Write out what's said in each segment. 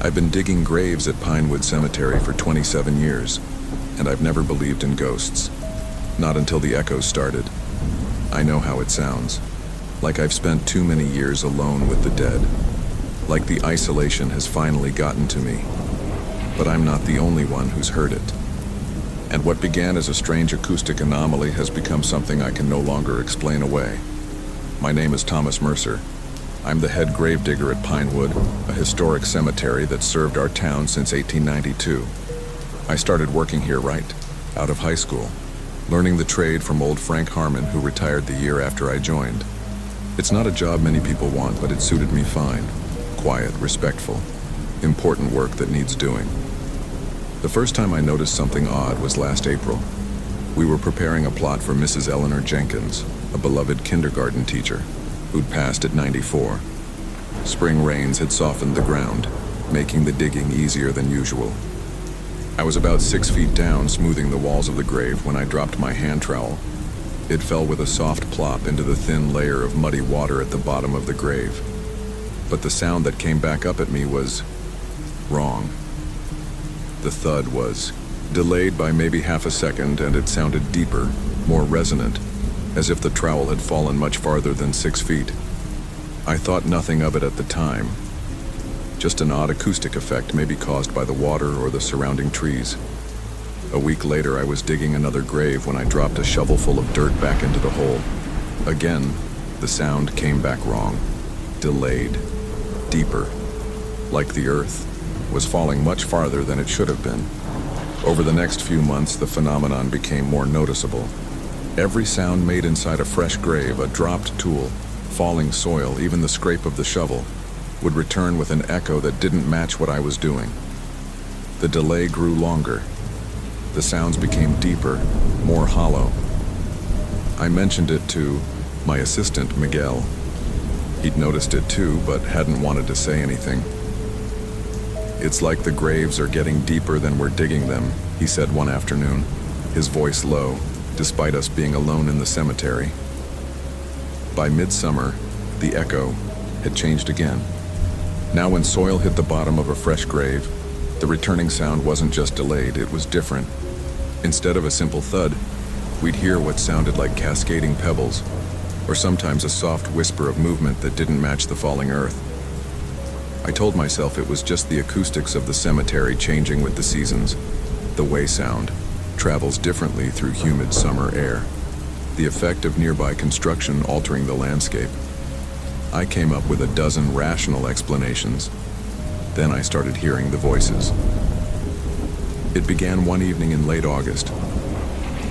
I've been digging graves at Pinewood Cemetery for 27 years, and I've never believed in ghosts. Not until the echoes started. I know how it sounds. Like I've spent too many years alone with the dead. Like the isolation has finally gotten to me. But I'm not the only one who's heard it. And what began as a strange acoustic anomaly has become something I can no longer explain away. My name is Thomas Mercer. I'm the head gravedigger at Pinewood, a historic cemetery that served our town since 1892. I started working here right out of high school, learning the trade from old Frank Harmon, who retired the year after I joined. It's not a job many people want, but it suited me fine. Quiet, respectful, important work that needs doing. The first time I noticed something odd was last April. We were preparing a plot for Mrs. Eleanor Jenkins, a beloved kindergarten teacher who'd passed at 94. Spring rains had softened the ground, making the digging easier than usual. I was about 6 feet down, smoothing the walls of the grave, when I dropped my hand trowel. It fell with a soft plop into the thin layer of muddy water at the bottom of the grave. But the sound that came back up at me was wrong. The thud was delayed by maybe half a second, and it sounded deeper, more resonant, as if the trowel had fallen much farther than 6 feet. I thought nothing of it at the time. Just an odd acoustic effect, maybe caused by the water or the surrounding trees. A week later, I was digging another grave when I dropped a shovelful of dirt back into the hole. Again, the sound came back wrong. Delayed. Deeper. Like the earth was falling much farther than it should have been. Over the next few months, the phenomenon became more noticeable. Every sound made inside a fresh grave, a dropped tool, falling soil, even the scrape of the shovel, would return with an echo that didn't match what I was doing. The delay grew longer. The sounds became deeper, more hollow. I mentioned it to my assistant, Miguel. He'd noticed it too, but hadn't wanted to say anything. "It's like the graves are getting deeper than we're digging them," he said one afternoon, his voice low, despite us being alone in the cemetery. By midsummer, the echo had changed again. Now when soil hit the bottom of a fresh grave, the returning sound wasn't just delayed, it was different. Instead of a simple thud, we'd hear what sounded like cascading pebbles, or sometimes a soft whisper of movement that didn't match the falling earth. I told myself it was just the acoustics of the cemetery changing with the seasons. The way sound travels differently through humid summer air. The effect of nearby construction altering the landscape. I came up with a dozen rational explanations. Then I started hearing the voices. It began one evening in late August.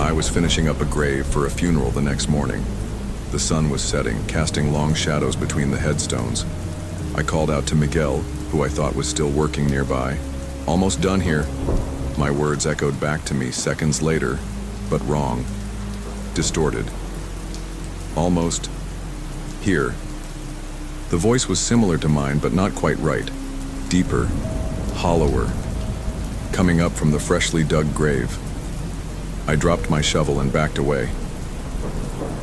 I was finishing up a grave for a funeral the next morning. The sun was setting, casting long shadows between the headstones. I called out to Miguel, who I thought was still working nearby. "Almost done here." My words echoed back to me seconds later, but wrong. Distorted. "Almost here." The voice was similar to mine, but not quite right. Deeper, hollower, coming up from the freshly dug grave. I dropped my shovel and backed away.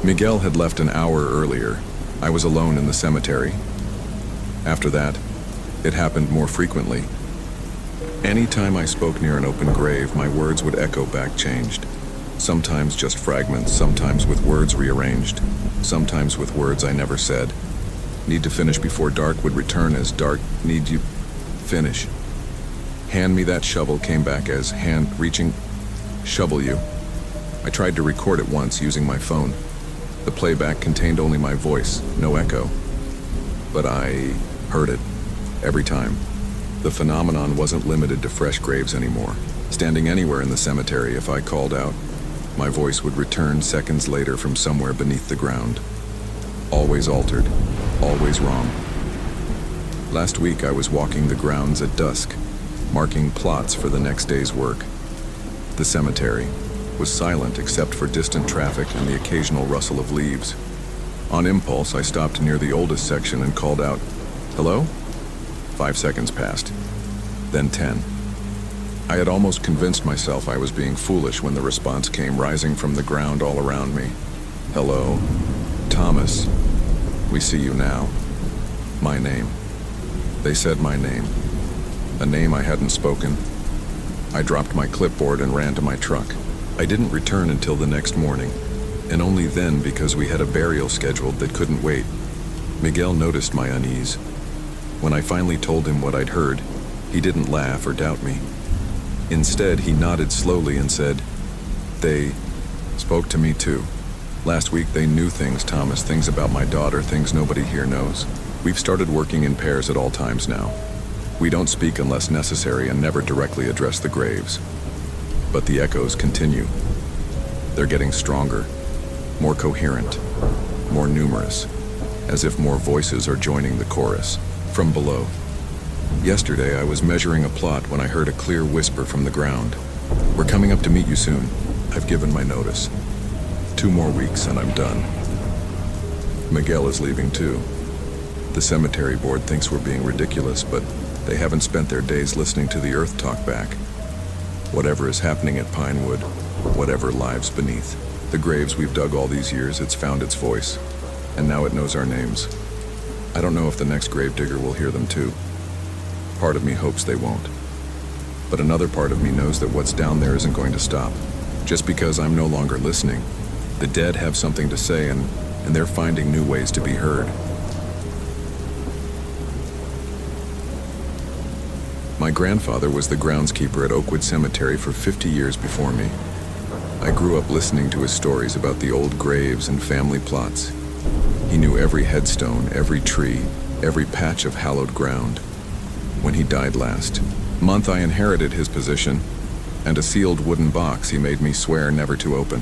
Miguel had left an hour earlier. I was alone in the cemetery. After that, it happened more frequently. Any time I spoke near an open grave, my words would echo back changed. Sometimes just fragments, sometimes with words rearranged, sometimes with words I never said. "Need to finish before dark" would return as "dark, need you finish." "Hand me that shovel" came back as "hand reaching, shovel you." I tried to record it once using my phone. The playback contained only my voice, no echo. But I heard it every time. The phenomenon wasn't limited to fresh graves anymore. Standing anywhere in the cemetery, if I called out, my voice would return seconds later from somewhere beneath the ground. Always altered, always wrong. Last week I was walking the grounds at dusk, marking plots for the next day's work. The cemetery was silent except for distant traffic and the occasional rustle of leaves. On impulse, I stopped near the oldest section and called out, "Hello?" 5 seconds passed, then 10. I had almost convinced myself I was being foolish when the response came rising from the ground all around me. "Hello, Thomas. We see you now." My name. They said my name. a name I hadn't spoken. I dropped my clipboard and ran to my truck. I didn't return until the next morning, and only then because we had a burial scheduled that couldn't wait. Miguel noticed my unease. When I finally told him what I'd heard, he didn't laugh or doubt me. Instead, he nodded slowly and said, "They spoke to me too. Last week they knew things, Thomas, things about my daughter, things nobody here knows. We've started working in pairs at all times now. We don't speak unless necessary and never directly address the graves. But the echoes continue. They're getting stronger, more coherent, more numerous, as if more voices are joining the chorus from below. Yesterday I was measuring a plot when I heard a clear whisper from the ground. We're coming up to meet you soon. I've given my notice. 2 more weeks and I'm done." Miguel is leaving too. The cemetery board thinks we're being ridiculous, but they haven't spent their days listening to the earth talk back. Whatever is happening at Pinewood, whatever lives beneath the graves we've dug all these years, it's found its voice, and now it knows our names. I don't know if the next gravedigger will hear them too. Part of me hopes they won't. But another part of me knows that what's down there isn't going to stop. Just because I'm no longer listening, the dead have something to say, and they're finding new ways to be heard. My grandfather was the groundskeeper at Oakwood Cemetery for 50 years before me. I grew up listening to his stories about the old graves and family plots. He knew every headstone, every tree, every patch of hallowed ground. When he died last month, I inherited his position and a sealed wooden box he made me swear never to open.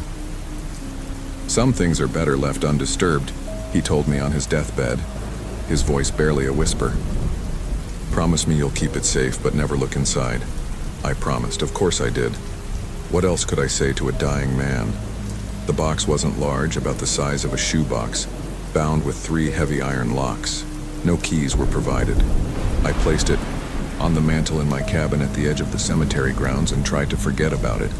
"Some things are better left undisturbed," he told me on his deathbed, his voice barely a whisper. "Promise me you'll keep it safe, but never look inside." I promised, of course I did. What else could I say to a dying man? The box wasn't large, about the size of a shoebox, bound with 3 heavy iron locks. No keys were provided. I placed it on the mantel in my cabin at the edge of the cemetery grounds and tried to forget about it.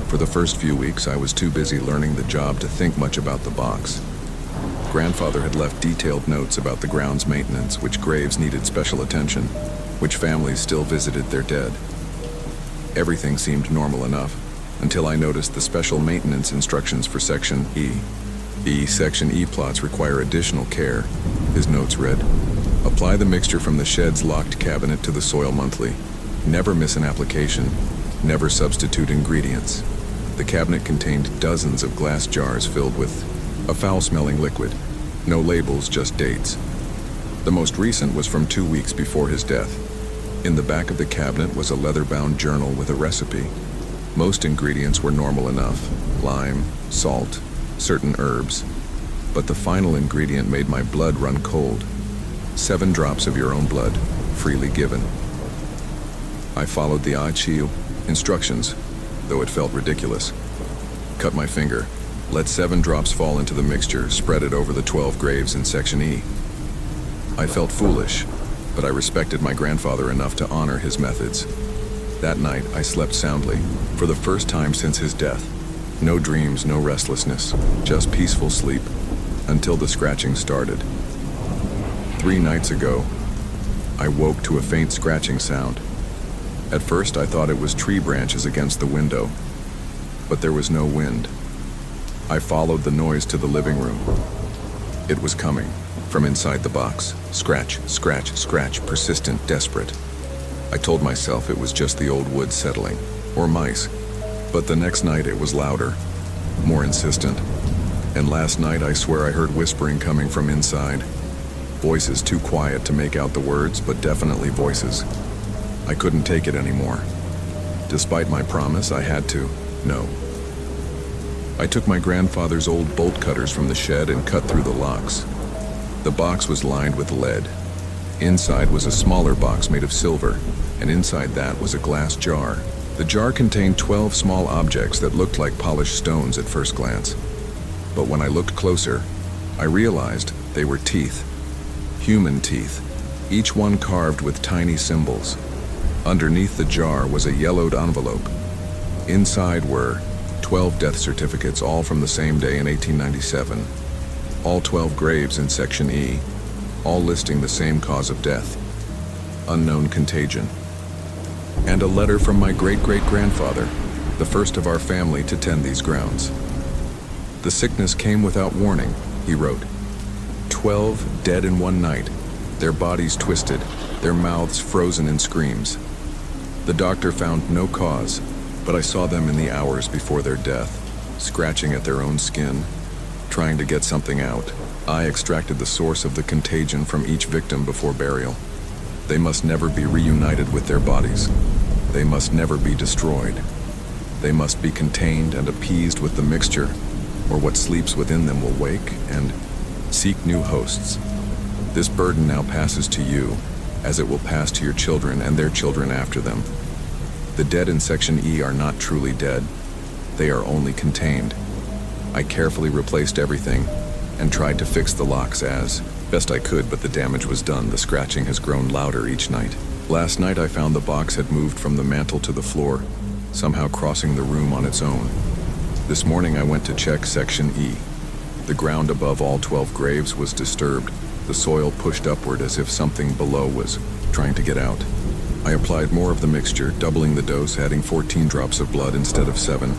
For the first few weeks, I was too busy learning the job to think much about the box. Grandfather had left detailed notes about the grounds maintenance, which graves needed special attention, which families still visited their dead. Everything seemed normal enough, until I noticed the special maintenance instructions for Section E. Section E plots require additional care. His notes read, "Apply the mixture from the shed's locked cabinet to the soil monthly. Never miss an application. Never substitute ingredients." The cabinet contained dozens of glass jars filled with a foul-smelling liquid. No labels, just dates. The most recent was from 2 weeks before his death. In the back of the cabinet was a leather-bound journal with a recipe. Most ingredients were normal enough: lime, salt, certain herbs. But the final ingredient made my blood run cold. 7 drops of your own blood, freely given. I followed the ICU instructions, though it felt ridiculous. Cut my finger. Let 7 drops fall into the mixture, spread it over the 12 graves in Section E. I felt foolish, but I respected my grandfather enough to honor his methods. That night, I slept soundly, for the first time since his death. No dreams, no restlessness, just peaceful sleep, until the scratching started. 3 nights ago, I woke to a faint scratching sound. At first, I thought it was tree branches against the window, but there was no wind. I followed the noise to the living room. It was coming from inside the box. Scratch, scratch, scratch, persistent, desperate. I told myself it was just the old wood settling, or mice. But the next night it was louder, more insistent. And last night I swear I heard whispering coming from inside. Voices too quiet to make out the words, but definitely voices. I couldn't take it anymore. Despite my promise, I had to. No. I took my grandfather's old bolt cutters from the shed and cut through the locks. The box was lined with lead. Inside was a smaller box made of silver, and inside that was a glass jar. The jar contained 12 small objects that looked like polished stones at first glance. But when I looked closer, I realized they were teeth. Human teeth, each one carved with tiny symbols. Underneath the jar was a yellowed envelope. Inside were 12 death certificates, all from the same day in 1897. All 12 graves in Section E, all listing the same cause of death: unknown contagion. and a letter from my great-great-grandfather, the first of our family to tend these grounds. The sickness came without warning, he wrote. 12 dead in one night, their bodies twisted, their mouths frozen in screams. The doctor found no cause, but I saw them in the hours before their death, scratching at their own skin, trying to get something out. I extracted the source of the contagion from each victim before burial. They must never be reunited with their bodies. They must never be destroyed. They must be contained and appeased with the mixture, or what sleeps within them will wake and seek new hosts. This burden now passes to you, as it will pass to your children and their children after them. The dead in Section E are not truly dead. They are only contained. I carefully replaced everything and tried to fix the locks as best I could, but the damage was done. The scratching has grown louder each night. Last night I found the box had moved from the mantel to the floor, somehow crossing the room on its own. This morning I went to check Section E. The ground above all 12 graves was disturbed, the soil pushed upward as if something below was trying to get out. I applied more of the mixture, doubling the dose, adding 14 drops of blood instead of 7.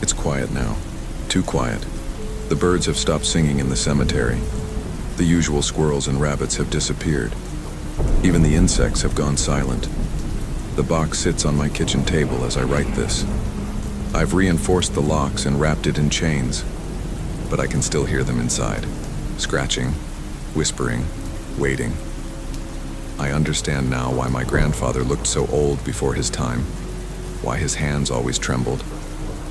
It's quiet now. Too quiet. The birds have stopped singing in the cemetery. The usual squirrels and rabbits have disappeared. Even the insects have gone silent. The box sits on my kitchen table as I write this. I've reinforced the locks and wrapped it in chains, but I can still hear them inside, scratching, whispering, waiting. I understand now why my grandfather looked so old before his time, why his hands always trembled,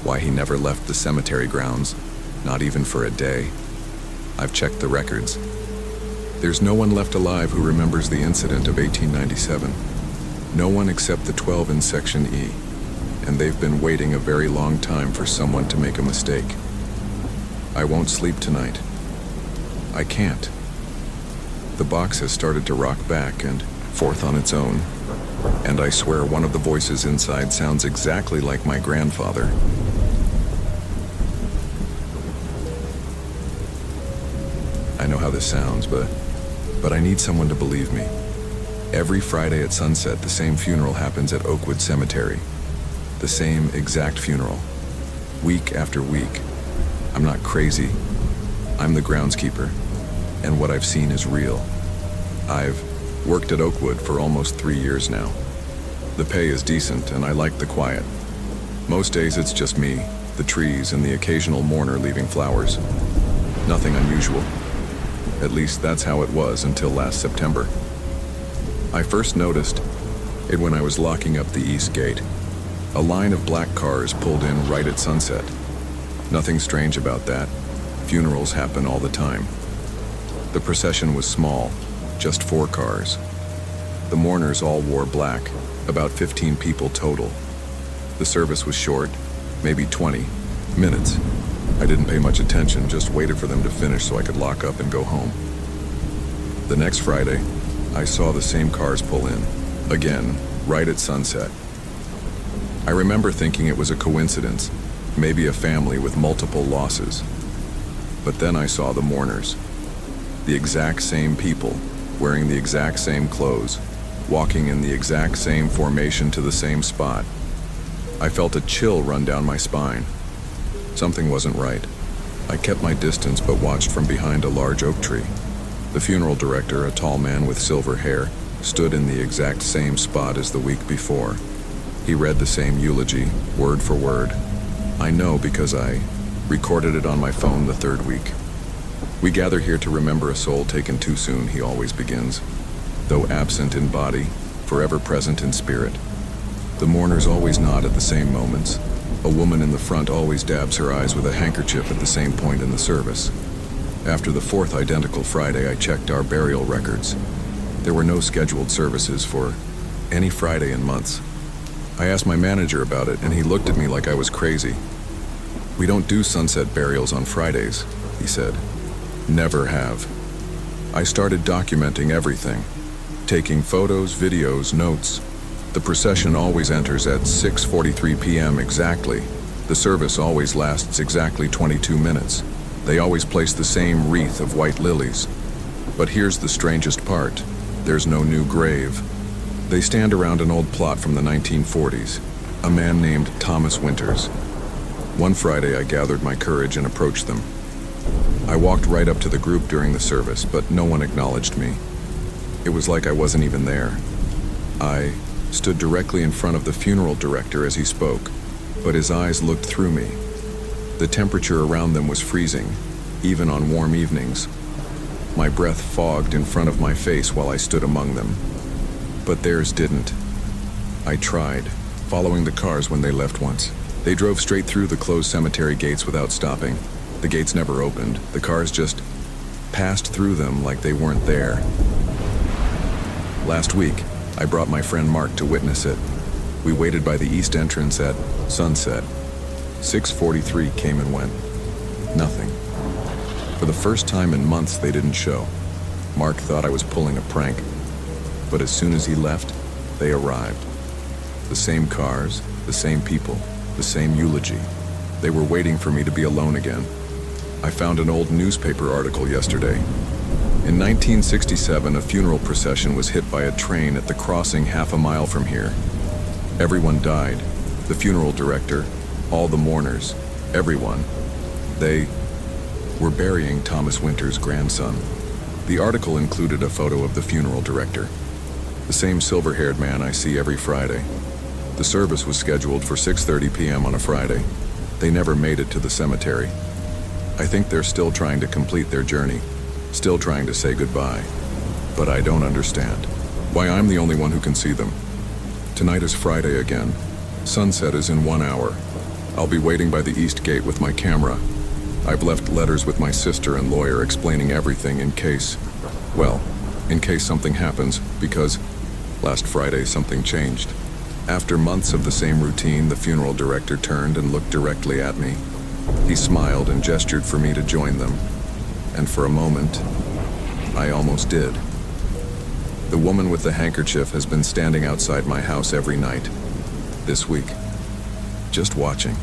why he never left the cemetery grounds, not even for a day. I've checked the records. There's no one left alive who remembers the incident of 1897. No one except the 12 in Section E, and they've been waiting a very long time for someone to make a mistake. I won't sleep tonight. I can't. The box has started to rock back and forth on its own, and I swear one of the voices inside sounds exactly like my grandfather. I know how this sounds, but I need someone to believe me. Every Friday at sunset, the same funeral happens at Oakwood Cemetery. The same exact funeral. Week after week. I'm not crazy. I'm the groundskeeper, and what I've seen is real. I've worked at Oakwood for almost 3 years now. The pay is decent, and I like the quiet. Most days it's just me, the trees, and the occasional mourner leaving flowers. Nothing unusual. At least that's how it was until last September. I first noticed it when I was locking up the east gate. A line of black cars pulled in right at sunset. Nothing strange about that. Funerals happen all the time. The procession was small, just 4 cars. The mourners all wore black, about 15 people total. The service was short, maybe 20 minutes. I didn't pay much attention, just waited for them to finish so I could lock up and go home. The next Friday, I saw the same cars pull in, again, right at sunset. I remember thinking it was a coincidence, maybe a family with multiple losses. But then I saw the mourners. The exact same people, wearing the exact same clothes, walking in the exact same formation to the same spot. I felt a chill run down my spine. Something wasn't right. I kept my distance but watched from behind a large oak tree. The funeral director, a tall man with silver hair, stood in the exact same spot as the week before. He read the same eulogy, word for word. I know because I recorded it on my phone the 3rd week. We gather here to remember a soul taken too soon, he always begins. Though absent in body, forever present in spirit. The mourners always nod at the same moments. A woman in the front always dabs her eyes with a handkerchief at the same point in the service. After the 4th identical Friday, I checked our burial records. There were no scheduled services for any Friday in months. I asked my manager about it, and he looked at me like I was crazy. "We don't do sunset burials on Fridays," he said. "Never have." I started documenting everything, taking photos, videos, notes. The procession always enters at 6:43 p.m. exactly. The service always lasts exactly 22 minutes. They always place the same wreath of white lilies. But here's the strangest part. There's no new grave. They stand around an old plot from the 1940s, a man named Thomas Winters. One Friday, I gathered my courage and approached them. I walked right up to the group during the service, but no one acknowledged me. It was like I wasn't even there. I stood directly in front of the funeral director as he spoke, but his eyes looked through me. The temperature around them was freezing, even on warm evenings. My breath fogged in front of my face while I stood among them. But theirs didn't. I tried, following the cars when they left once. They drove straight through the closed cemetery gates without stopping. The gates never opened. The cars just passed through them like they weren't there. Last week, I brought my friend Mark to witness it. We waited by the east entrance at sunset. 6:43 came and went. Nothing. For the first time in months, they didn't show. Mark thought I was pulling a prank. But as soon as he left, they arrived. The same cars, the same people, the same eulogy. They were waiting for me to be alone again. I found an old newspaper article yesterday. In 1967, a funeral procession was hit by a train at the crossing half a mile from here. Everyone died. The funeral director, all the mourners, everyone. They were burying Thomas Winters' grandson. The article included a photo of the funeral director, the same silver-haired man I see every Friday. The service was scheduled for 6:30 p.m. on a Friday. They never made it to the cemetery. I think they're still trying to complete their journey, still trying to say goodbye. But I don't understand why I'm the only one who can see them. Tonight is Friday again. Sunset is in 1 hour. I'll be waiting by the east gate with my camera. I've left letters with my sister and lawyer explaining everything in case something happens, because last Friday something changed. After months of the same routine, the funeral director turned and looked directly at me. He smiled and gestured for me to join them. And for a moment, I almost did. The woman with the handkerchief has been standing outside my house every night this week, just watching,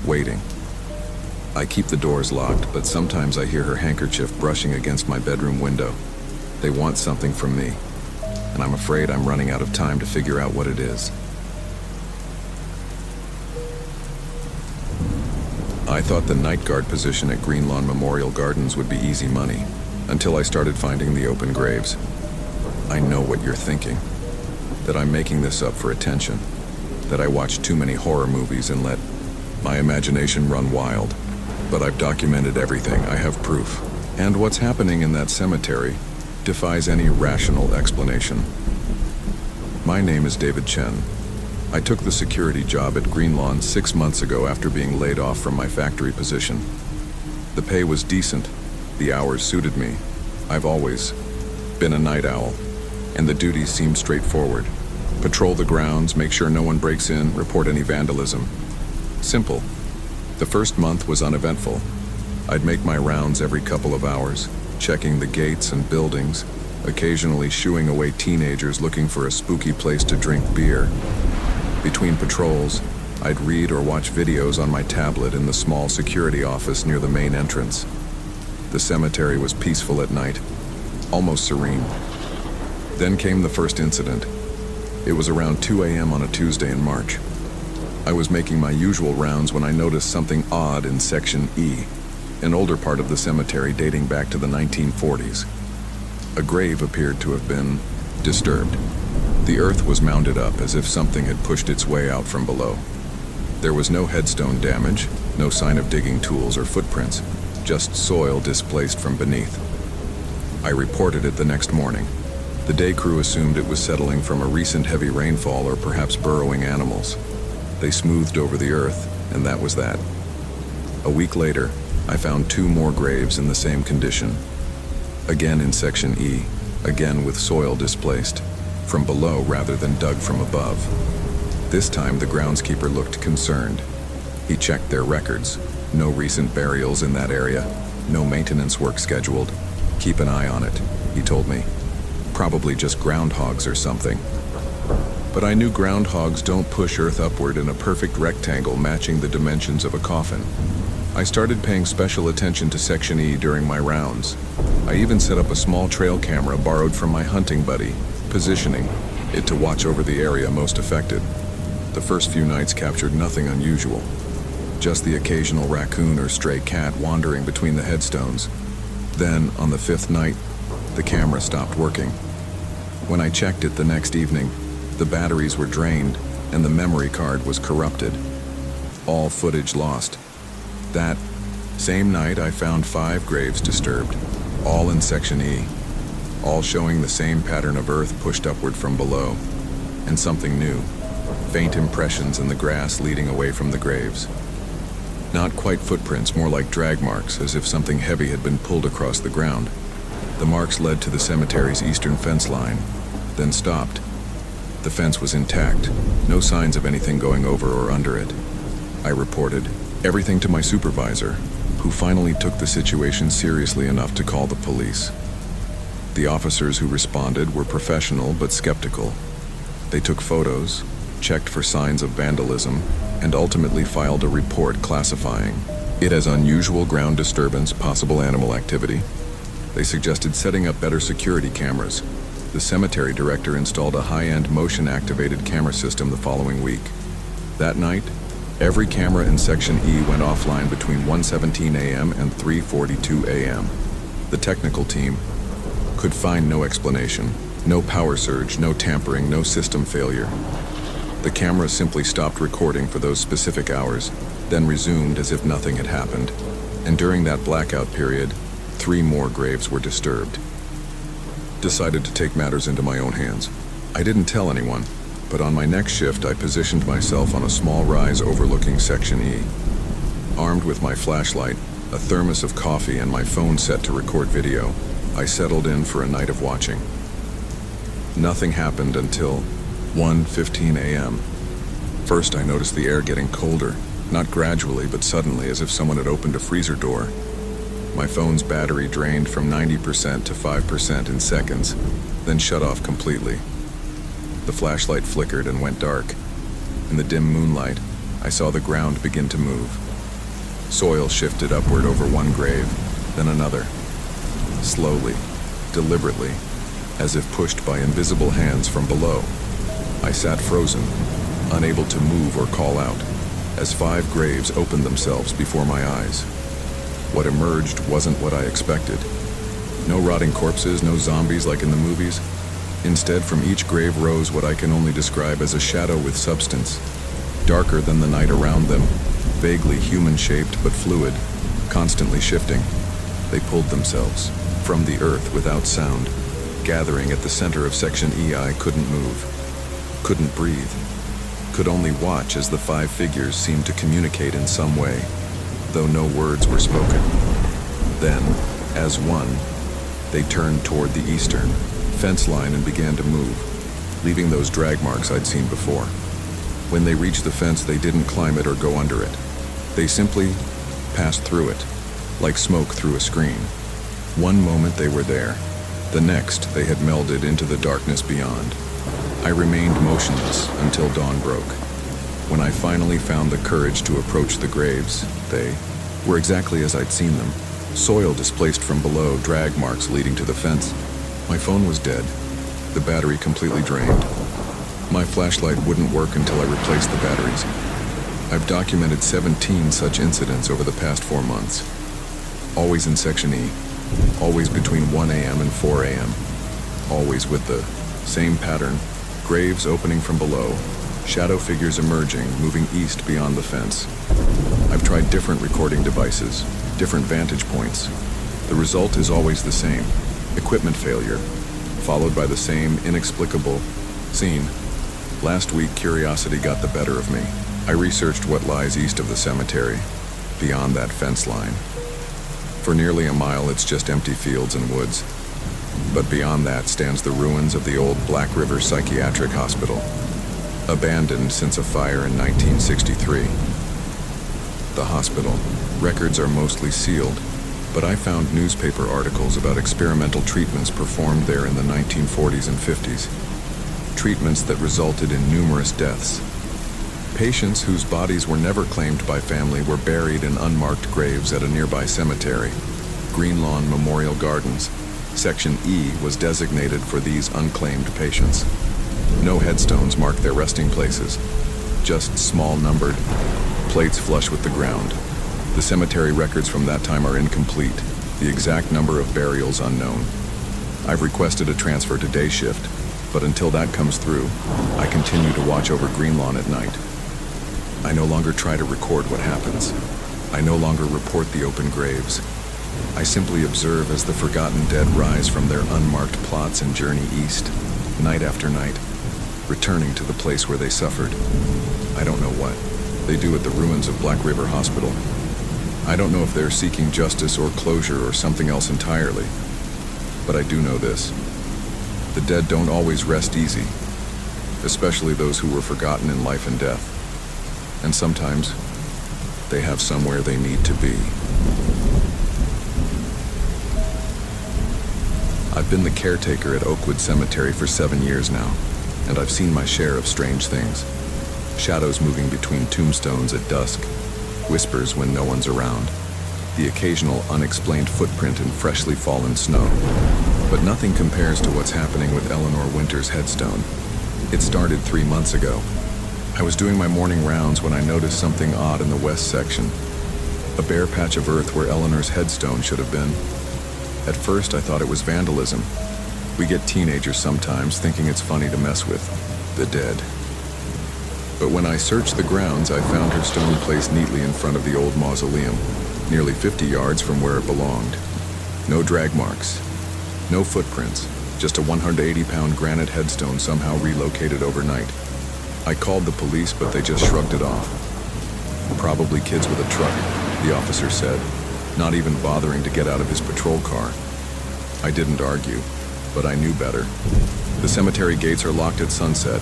waiting. I keep the doors locked, but sometimes I hear her handkerchief brushing against my bedroom window. They want something from me, and I'm afraid I'm running out of time to figure out what it is. I thought the night guard position at Green Lawn Memorial Gardens would be easy money, until I started finding the open graves. I know what you're thinking, that I'm making this up for attention, that I watch too many horror movies and let my imagination run wild. But I've documented everything, I have proof. And what's happening in that cemetery defies any rational explanation. My name is David Chen. I took the security job at Green Lawn 6 months ago after being laid off from my factory position. The pay was decent, the hours suited me. I've always been a night owl, and the duties seemed straightforward. Patrol the grounds, make sure no one breaks in, report any vandalism. Simple. The first month was uneventful. I'd make my rounds every couple of hours, checking the gates and buildings, occasionally shooing away teenagers looking for a spooky place to drink beer. Between patrols, I'd read or watch videos on my tablet in the small security office near the main entrance. The cemetery was peaceful at night, almost serene. Then came the first incident. It was around 2 a.m. on a Tuesday in March. I was making my usual rounds when I noticed something odd in Section E, an older part of the cemetery dating back to the 1940s. A grave appeared to have been disturbed. The earth was mounded up as if something had pushed its way out from below. There was no headstone damage, no sign of digging tools or footprints, just soil displaced from beneath. I reported it the next morning. The day crew assumed it was settling from a recent heavy rainfall or perhaps burrowing animals. They smoothed over the earth, and that was that. A week later, I found 2 more graves in the same condition. Again in Section E, again with soil displaced, from below rather than dug from above. This time the groundskeeper looked concerned. He checked their records. No recent burials in that area, no maintenance work scheduled. Keep an eye on it, he told me. Probably just groundhogs or something. But I knew groundhogs don't push earth upward in a perfect rectangle matching the dimensions of a coffin. I started paying special attention to Section E during my rounds. I even set up a small trail camera borrowed from my hunting buddy, positioning, it to watch over the area most affected. The first few nights captured nothing unusual, just the occasional raccoon or stray cat wandering between the headstones. Then, on the fifth night, the camera stopped working. When I checked it the next evening, the batteries were drained and the memory card was corrupted. All footage lost. That same night, I found 5 graves disturbed, all in Section E, all showing the same pattern of earth pushed upward from below, and something new, faint impressions in the grass leading away from the graves. Not quite footprints, more like drag marks, as if something heavy had been pulled across the ground. The marks led to the cemetery's eastern fence line, then stopped. The fence was intact, no signs of anything going over or under it. I reported everything to my supervisor, who finally took the situation seriously enough to call the police. The officers who responded were professional but skeptical. They took photos, checked for signs of vandalism, and ultimately filed a report classifying it as unusual ground disturbance, possible animal activity. They suggested setting up better security cameras. The cemetery director installed a high-end motion-activated camera system the following week. That night, every camera in Section E went offline between 1:17 a.m. and 3:42 a.m. The technical team could find no explanation, no power surge, no tampering, no system failure. The camera simply stopped recording for those specific hours, then resumed as if nothing had happened. And during that blackout period, 3 more graves were disturbed. Decided to take matters into my own hands. I didn't tell anyone, but on my next shift I positioned myself on a small rise overlooking Section E. Armed with my flashlight, a thermos of coffee, and my phone set to record video, I settled in for a night of watching. Nothing happened until 1:15 a.m. First, I noticed the air getting colder, not gradually but suddenly, as if someone had opened a freezer door. My phone's battery drained from 90% to 5% in seconds, then shut off completely. The flashlight flickered and went dark. In the dim moonlight, I saw the ground begin to move. Soil shifted upward over one grave, then another. Slowly, deliberately, as if pushed by invisible hands from below. I sat frozen, unable to move or call out, as 5 graves opened themselves before my eyes. What emerged wasn't what I expected. No rotting corpses, no zombies like in the movies. Instead, from each grave rose what I can only describe as a shadow with substance, darker than the night around them, vaguely human-shaped but fluid, constantly shifting. They pulled themselves from the earth without sound, gathering at the center of Section E. I couldn't move, couldn't breathe, could only watch as the 5 figures seemed to communicate in some way, though no words were spoken. Then, as one, they turned toward the eastern fence line and began to move, leaving those drag marks I'd seen before. When they reached the fence, they didn't climb it or go under it. They simply passed through it, like smoke through a screen. One moment they were there, the next they had melded into the darkness beyond. I remained motionless until dawn broke. When I finally found the courage to approach the graves, they were exactly as I'd seen them. Soil displaced from below, drag marks leading to the fence. My phone was dead, the battery completely drained. My flashlight wouldn't work until I replaced the batteries. I've documented 17 such incidents over the past 4 months. Always in Section E, always between 1 a.m. and 4 a.m. Always with the same pattern, graves opening from below, shadow figures emerging, moving east beyond the fence. I've tried different recording devices, different vantage points. The result is always the same: equipment failure, followed by the same inexplicable scene. Last week, curiosity got the better of me. I researched what lies east of the cemetery, beyond that fence line. For nearly a mile, it's just empty fields and woods. But beyond that stands the ruins of the old Black River Psychiatric Hospital, abandoned since a fire in 1963. The hospital records are mostly sealed, but I found newspaper articles about experimental treatments performed there in the 1940s and 50s. Treatments that resulted in numerous deaths. Patients whose bodies were never claimed by family were buried in unmarked graves at a nearby cemetery, Green Lawn Memorial Gardens. Section E was designated for these unclaimed patients. No headstones mark their resting places, just small numbered plates flush with the ground. The cemetery records from that time are incomplete, the exact number of burials unknown. I've requested a transfer to day shift, but until that comes through, I continue to watch over Greenlawn at night. I no longer try to record what happens. I no longer report the open graves. I simply observe as the forgotten dead rise from their unmarked plots and journey east, night after night, returning to the place where they suffered. I don't know what they do at the ruins of Black River Hospital. I don't know if they're seeking justice or closure or something else entirely. But I do know this. The dead don't always rest easy, especially those who were forgotten in life and death. And sometimes, they have somewhere they need to be. I've been the caretaker at Oakwood Cemetery for 7 years now, and I've seen my share of strange things. Shadows moving between tombstones at dusk, whispers when no one's around, the occasional unexplained footprint in freshly fallen snow. But nothing compares to what's happening with Eleanor Winter's headstone. It started 3 months ago. I was doing my morning rounds when I noticed something odd in the west section. A bare patch of earth where Eleanor's headstone should have been. At first, I thought it was vandalism. We get teenagers sometimes thinking it's funny to mess with the dead. But when I searched the grounds, I found her stone placed neatly in front of the old mausoleum, nearly 50 yards from where it belonged. No drag marks, no footprints, just a 180-pound granite headstone somehow relocated overnight. I called the police, but they just shrugged it off. Probably kids with a truck, the officer said, not even bothering to get out of his patrol car. I didn't argue, but I knew better. The cemetery gates are locked at sunset,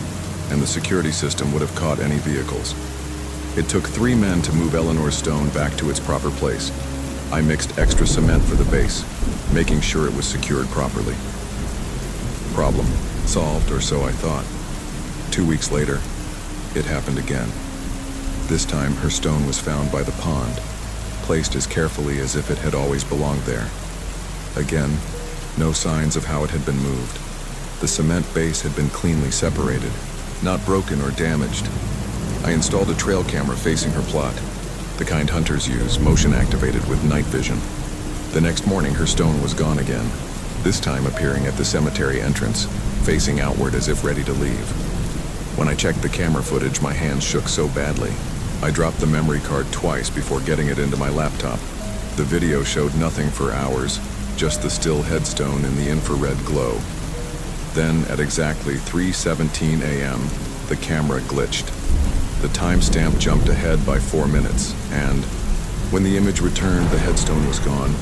and the security system would have caught any vehicles. It took 3 men to move Eleanor's stone back to its proper place. I mixed extra cement for the base, making sure it was secured properly. Problem solved, or so I thought. 2 weeks later, it happened again. This time, her stone was found by the pond, placed as carefully as if it had always belonged there. Again, no signs of how it had been moved. The cement base had been cleanly separated, not broken or damaged. I installed a trail camera facing her plot, the kind hunters use, motion activated with night vision. The next morning, her stone was gone again, this time appearing at the cemetery entrance, facing outward as if ready to leave. When I checked the camera footage, my hands shook so badly. I dropped the memory card twice before getting it into my laptop. The video showed nothing for hours, just the still headstone in the infrared glow. Then, at exactly 3:17 a.m., the camera glitched. The timestamp jumped ahead by 4 minutes, and when the image returned, the headstone was gone.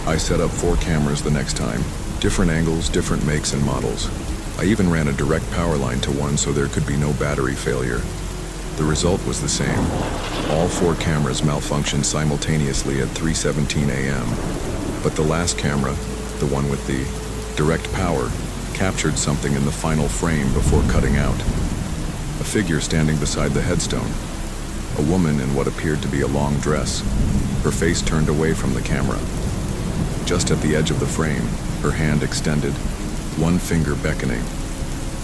I set up 4 cameras the next time, different angles, different makes and models. I even ran a direct power line to one so there could be no battery failure. The result was the same. All 4 cameras malfunctioned simultaneously at 3:17 a.m. But the last camera, the one with the direct power, captured something in the final frame before cutting out. A figure standing beside the headstone. A woman in what appeared to be a long dress, her face turned away from the camera. Just at the edge of the frame, her hand extended, one finger beckoning.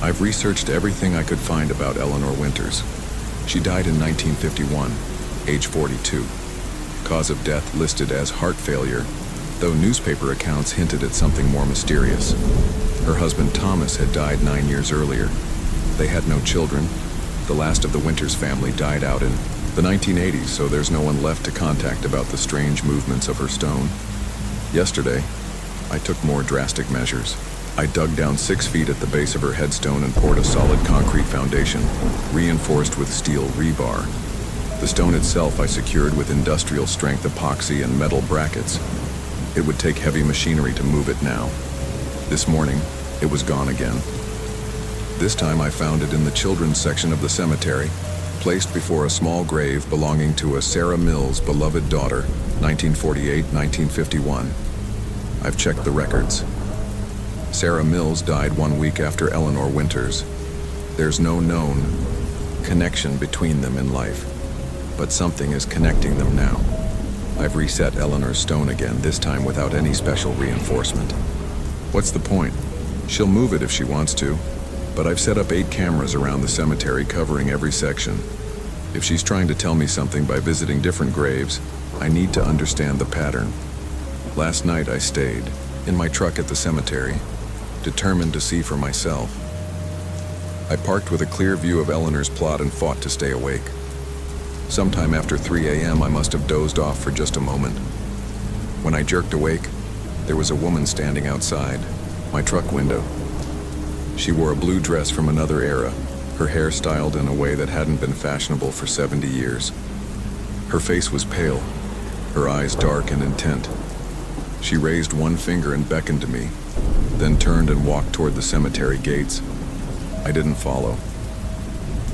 I've researched everything I could find about Eleanor Winters. She died in 1951, age 42. Cause of death listed as heart failure, though newspaper accounts hinted at something more mysterious. Her husband Thomas had died 9 years earlier. They had no children. The last of the Winters family died out in the 1980s, so there's no one left to contact about the strange movements of her stone. Yesterday, I took more drastic measures. I dug down 6 feet at the base of her headstone and poured a solid concrete foundation, reinforced with steel rebar. The stone itself I secured with industrial strength epoxy and metal brackets. It would take heavy machinery to move it now. This morning, it was gone again. This time I found it in the children's section of the cemetery, placed before a small grave belonging to a Sarah Mills' beloved daughter, 1948-1951. I've checked the records. Sarah Mills died 1 week after Eleanor Winters. There's no known connection between them in life, but something is connecting them now. I've reset Eleanor's stone again, this time without any special reinforcement. What's the point? She'll move it if she wants to. but I've set up 8 cameras around the cemetery covering every section. If she's trying to tell me something by visiting different graves, I need to understand the pattern. Last night I stayed, in my truck at the cemetery, determined to see for myself. I parked with a clear view of Eleanor's plot and fought to stay awake. Sometime after 3 a.m. I must have dozed off for just a moment. When I jerked awake, there was a woman standing outside my truck window. She wore a blue dress from another era, her hair styled in a way that hadn't been fashionable for 70 years. Her face was pale, her eyes dark and intent. She raised one finger and beckoned to me, then turned and walked toward the cemetery gates. I didn't follow.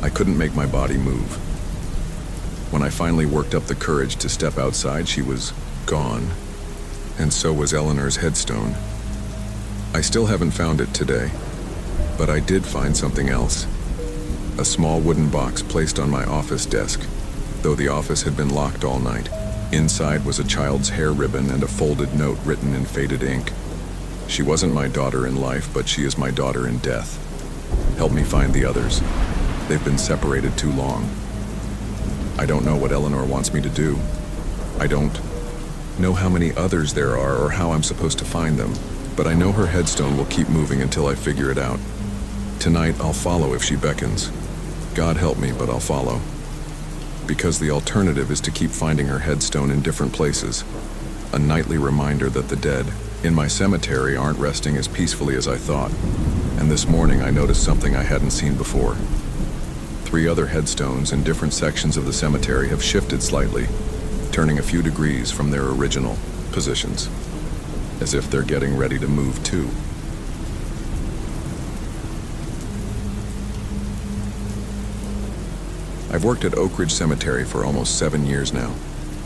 I couldn't make my body move. When I finally worked up the courage to step outside, she was gone, and so was Eleanor's headstone. I still haven't found it today, but I did find something else. A small wooden box placed on my office desk, though the office had been locked all night. Inside was a child's hair ribbon and a folded note written in faded ink. She wasn't my daughter in life, but she is my daughter in death. Help me find the others. They've been separated too long. I don't know what Eleanor wants me to do. I don't know how many others there are or how I'm supposed to find them, but I know her headstone will keep moving until I figure it out. Tonight, I'll follow if she beckons. God help me, but I'll follow. Because the alternative is to keep finding her headstone in different places. A nightly reminder that the dead in my cemetery aren't resting as peacefully as I thought. And this morning I noticed something I hadn't seen before. 3 other headstones in different sections of the cemetery have shifted slightly, turning a few degrees from their original positions, as if they're getting ready to move too. I've worked at Oak Ridge Cemetery for almost 7 years now,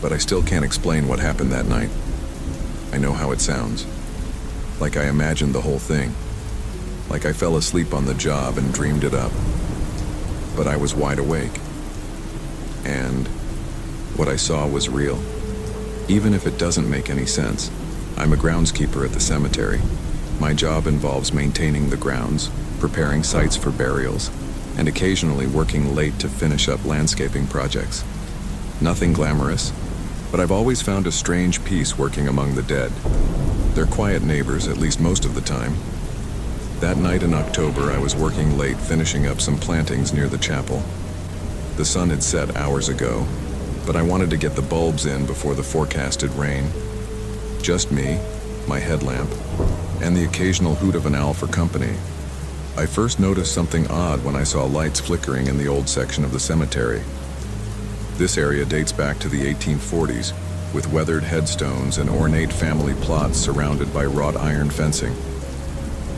but I still can't explain what happened that night. I know how it sounds. Like I imagined the whole thing. Like I fell asleep on the job and dreamed it up. But I was wide awake. And what I saw was real. Even if it doesn't make any sense, I'm a groundskeeper at the cemetery. My job involves maintaining the grounds, preparing sites for burials, and occasionally working late to finish up landscaping projects. Nothing glamorous, but I've always found a strange peace working among the dead. They're quiet neighbors, at least most of the time. That night in October, I was working late finishing up some plantings near the chapel. The sun had set hours ago, but I wanted to get the bulbs in before the forecasted rain. Just me, my headlamp, and the occasional hoot of an owl for company. I first noticed something odd when I saw lights flickering in the old section of the cemetery. This area dates back to the 1840s, with weathered headstones and ornate family plots surrounded by wrought iron fencing.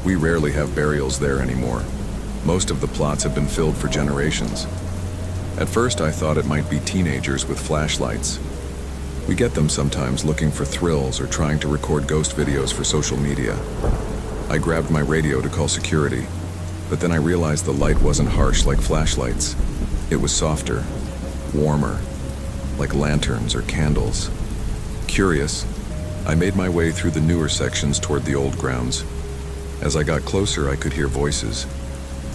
We rarely have burials there anymore. Most of the plots have been filled for generations. At first I thought it might be teenagers with flashlights. We get them sometimes looking for thrills or trying to record ghost videos for social media. I grabbed my radio to call security, but then I realized the light wasn't harsh like flashlights. It was softer, warmer, like lanterns or candles. Curious, I made my way through the newer sections toward the old grounds. As I got closer, I could hear voices,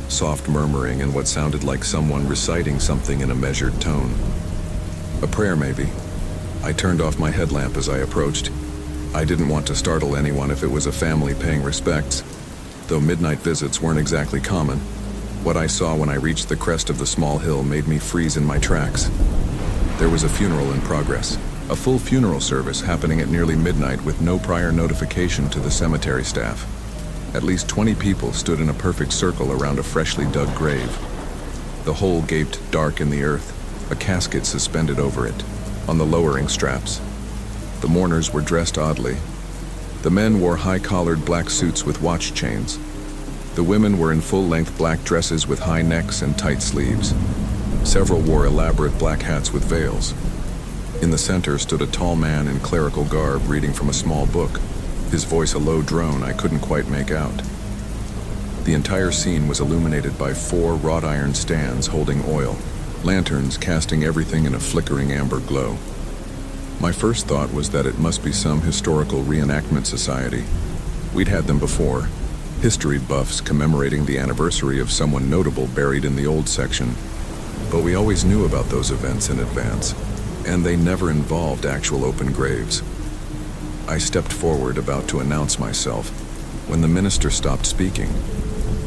soft murmuring and what sounded like someone reciting something in a measured tone. A prayer, maybe. I turned off my headlamp as I approached. I didn't want to startle anyone if it was a family paying respects, though midnight visits weren't exactly common. What I saw when I reached the crest of the small hill made me freeze in my tracks. There was a funeral in progress, a full funeral service happening at nearly midnight with no prior notification to the cemetery staff. At least 20 people stood in a perfect circle around a freshly dug grave. The hole gaped dark in the earth, a casket suspended over it, on the lowering straps. The mourners were dressed oddly. The men wore high-collared black suits with watch chains. The women were in full-length black dresses with high necks and tight sleeves. Several wore elaborate black hats with veils. In the center stood a tall man in clerical garb reading from a small book, his voice a low drone I couldn't quite make out. The entire scene was illuminated by 4 wrought iron stands holding oil, lanterns casting everything in a flickering amber glow. My first thought was that it must be some historical reenactment society. We'd had them before, history buffs commemorating the anniversary of someone notable buried in the old section. But we always knew about those events in advance, and they never involved actual open graves. I stepped forward, about to announce myself, when the minister stopped speaking.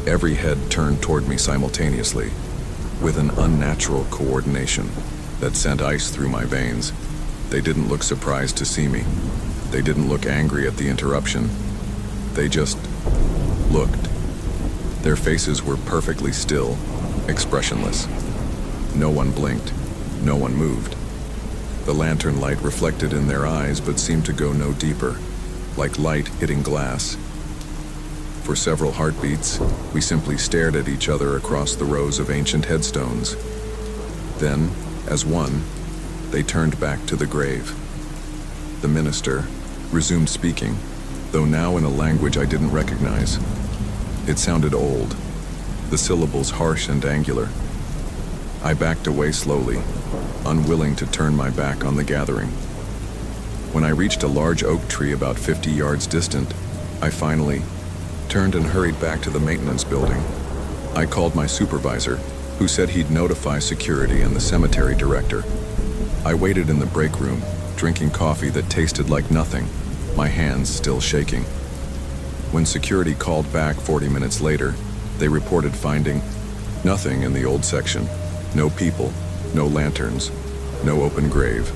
Every head turned toward me simultaneously, with an unnatural coordination that sent ice through my veins. They didn't look surprised to see me. They didn't look angry at the interruption. They just looked. Their faces were perfectly still, expressionless. No one blinked. No one moved. The lantern light reflected in their eyes but seemed to go no deeper, like light hitting glass. For several heartbeats, we simply stared at each other across the rows of ancient headstones. Then, as one, they turned back to the grave. The minister resumed speaking, though now in a language I didn't recognize. It sounded old, the syllables harsh and angular. I backed away slowly, unwilling to turn my back on the gathering. When I reached a large oak tree about 50 yards distant, I finally turned and hurried back to the maintenance building. I called my supervisor, who said he'd notify security and the cemetery director. I waited in the break room, drinking coffee that tasted like nothing, my hands still shaking. When security called back 40 minutes later, they reported finding nothing in the old section. No people, no lanterns, no open grave.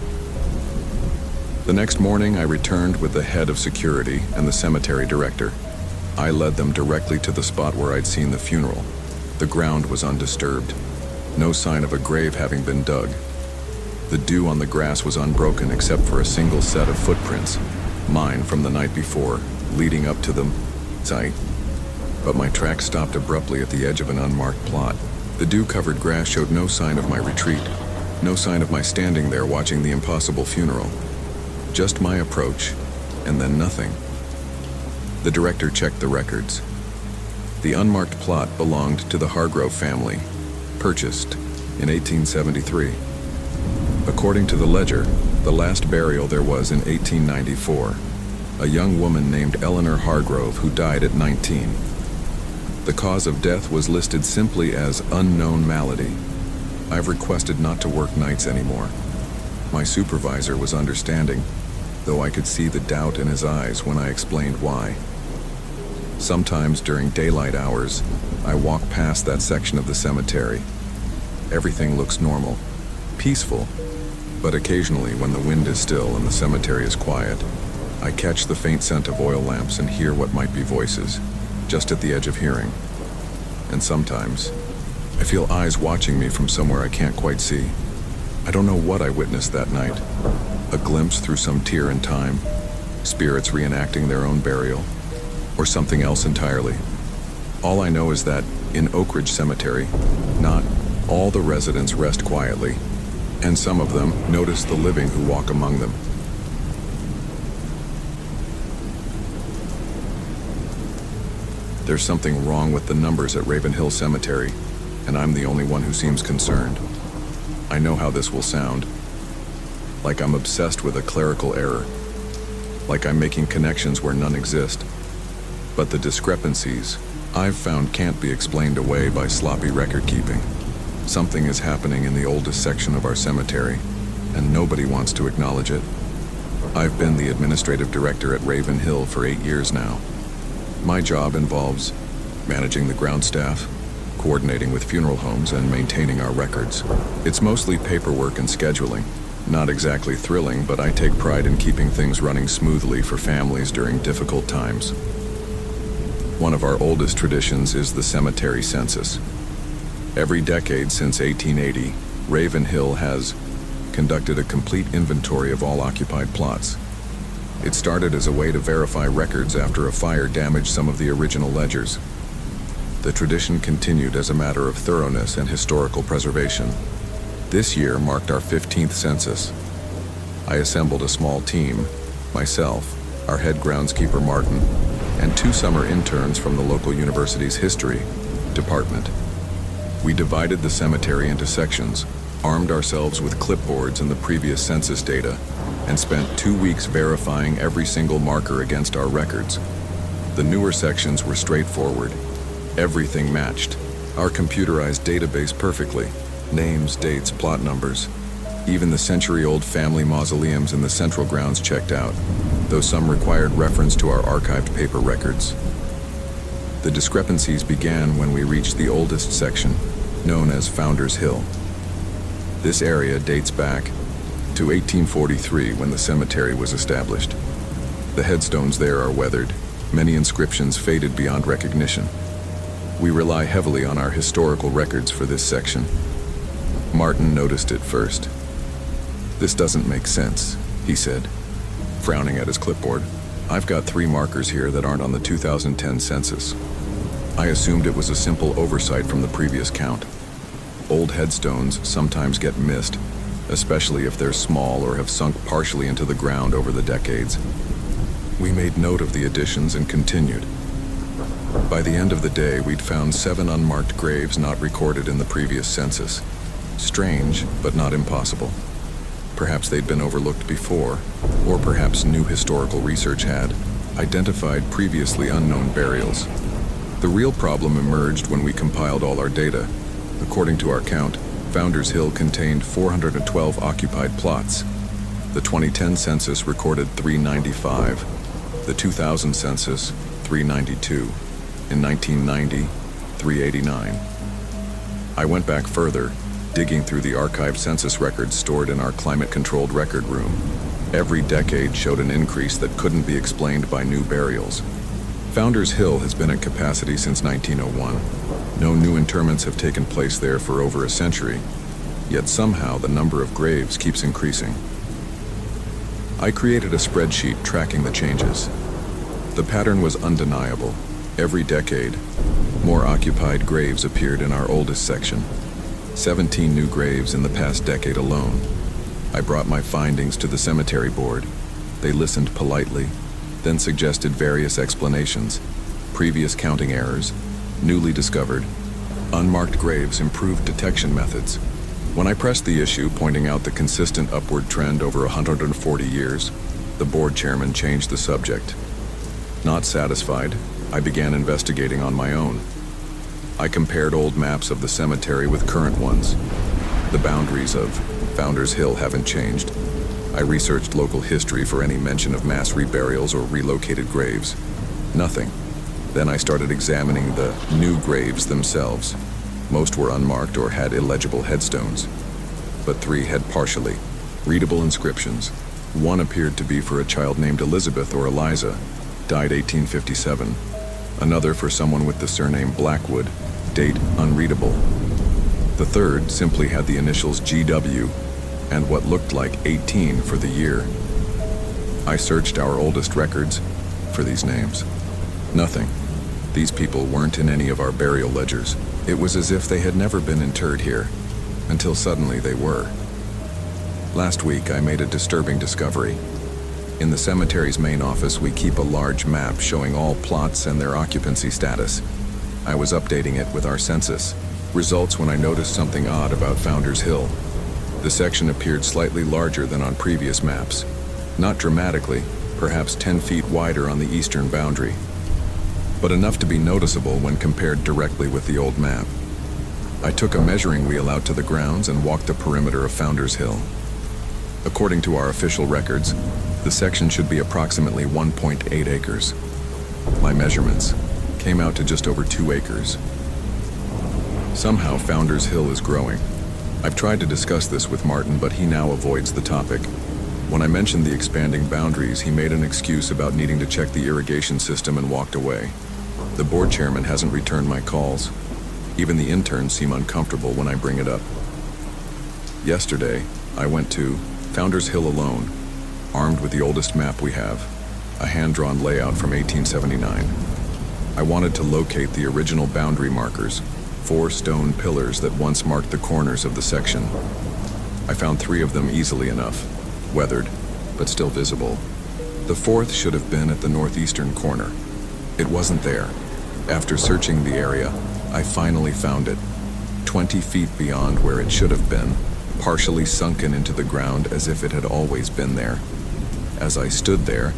The next morning, I returned with the head of security and the cemetery director. I led them directly to the spot where I'd seen the funeral. The ground was undisturbed, no sign of a grave having been dug. The dew on the grass was unbroken except for a single set of footprints, mine from the night before, leading up to the site. But my track stopped abruptly at the edge of an unmarked plot. The dew-covered grass showed no sign of my retreat, no sign of my standing there watching the impossible funeral. Just my approach, and then nothing. The director checked the records. The unmarked plot belonged to the Hargrove family, purchased in 1873. According to the ledger, the last burial there was in 1894, a young woman named Eleanor Hargrove who died at 19. The cause of death was listed simply as unknown malady. I've requested not to work nights anymore. My supervisor was understanding, though I could see the doubt in his eyes when I explained why. Sometimes during daylight hours, I walk past that section of the cemetery. Everything looks normal, peaceful, but occasionally when the wind is still and the cemetery is quiet, I catch the faint scent of oil lamps and hear what might be voices, just at the edge of hearing. And sometimes, I feel eyes watching me from somewhere I can't quite see. I don't know what I witnessed that night. A glimpse through some tear in time, spirits reenacting their own burial, or something else entirely. All I know is that in Oak Ridge Cemetery, not all the residents rest quietly, and some of them notice the living who walk among them. There's something wrong with the numbers at Raven Hill Cemetery, and I'm the only one who seems concerned. I know how this will sound. Like I'm obsessed with a clerical error. Like I'm making connections where none exist. But the discrepancies I've found can't be explained away by sloppy record keeping. Something is happening in the oldest section of our cemetery, and nobody wants to acknowledge it. I've been the administrative director at Raven Hill for 8 years now. My job involves managing the ground staff, coordinating with funeral homes, and maintaining our records. It's mostly paperwork and scheduling. Not exactly thrilling, but I take pride in keeping things running smoothly for families during difficult times. One of our oldest traditions is the cemetery census. Every decade since 1880, Raven Hill has conducted a complete inventory of all occupied plots. It started as a way to verify records after a fire damaged some of the original ledgers. The tradition continued as a matter of thoroughness and historical preservation. This year marked our 15th census. I assembled a small team, myself, our head groundskeeper Martin, and 2 summer interns from the local university's history department. We divided the cemetery into sections, armed ourselves with clipboards and the previous census data, and spent 2 weeks verifying every single marker against our records. The newer sections were straightforward. Everything matched. Our computerized database perfectly. Names, dates, plot numbers. Even the century-old family mausoleums in the central grounds checked out, though some required reference to our archived paper records. The discrepancies began when we reached the oldest section, known as Founders Hill. This area dates back to 1843 when the cemetery was established. The headstones there are weathered, many inscriptions faded beyond recognition. We rely heavily on our historical records for this section. Martin noticed it first. "This doesn't make sense," he said, frowning at his clipboard. "I've got 3 markers here that aren't on the 2010 census." I assumed it was a simple oversight from the previous count. Old headstones sometimes get missed, especially if they're small or have sunk partially into the ground over the decades. We made note of the additions and continued. By the end of the day, we'd found 7 unmarked graves not recorded in the previous census. Strange, but not impossible. Perhaps they'd been overlooked before, or perhaps new historical research had identified previously unknown burials. The real problem emerged when we compiled all our data. According to our count, Founders Hill contained 412 occupied plots. The 2010 census recorded 395. The 2000 census, 392. In 1990, 389. I went back further, digging through the archived census records stored in our climate-controlled record room. Every decade showed an increase that couldn't be explained by new burials. Founders Hill has been at capacity since 1901. No new interments have taken place there for over a century, yet somehow the number of graves keeps increasing. I created a spreadsheet tracking the changes. The pattern was undeniable. Every decade, more occupied graves appeared in our oldest section. 17 new graves in the past decade alone. I brought my findings to the cemetery board. They listened politely, then suggested various explanations: previous counting errors, newly discovered, unmarked graves, improved detection methods. When I pressed the issue, pointing out the consistent upward trend over 140 years, the board chairman changed the subject. Not satisfied, I began investigating on my own. I compared old maps of the cemetery with current ones. The boundaries of Founders Hill haven't changed. I researched local history for any mention of mass reburials or relocated graves. Nothing. Then I started examining the new graves themselves. Most were unmarked or had illegible headstones, but 3 had partially readable inscriptions. One appeared to be for a child named Elizabeth or Eliza, died 1857. Another for someone with the surname Blackwood, date unreadable. The third simply had the initials GW and what looked like 18 for the year. I searched our oldest records for these names. Nothing. These people weren't in any of our burial ledgers. It was as if they had never been interred here, until suddenly they were. Last week, I made a disturbing discovery. In the cemetery's main office, we keep a large map showing all plots and their occupancy status. I was updating it with our census results when I noticed something odd about Founders Hill. The section appeared slightly larger than on previous maps. Not dramatically, perhaps 10 feet wider on the eastern boundary, but enough to be noticeable when compared directly with the old map. I took a measuring wheel out to the grounds and walked the perimeter of Founders Hill. According to our official records, the section should be approximately 1.8 acres. My measurements came out to just over 2 acres. Somehow Founders Hill is growing. I've tried to discuss this with Martin, but he now avoids the topic. When I mentioned the expanding boundaries, he made an excuse about needing to check the irrigation system and walked away. The board chairman hasn't returned my calls. Even the interns seem uncomfortable when I bring it up. Yesterday, I went to Founders Hill alone, armed with the oldest map we have, a hand-drawn layout from 1879. I wanted to locate the original boundary markers, 4 stone pillars that once marked the corners of the section. I found 3 of them easily enough, weathered, but still visible. The 4th should have been at the northeastern corner. It wasn't there. After searching the area, I finally found it, 20 feet beyond where it should have been, partially sunken into the ground as if it had always been there. As I stood there,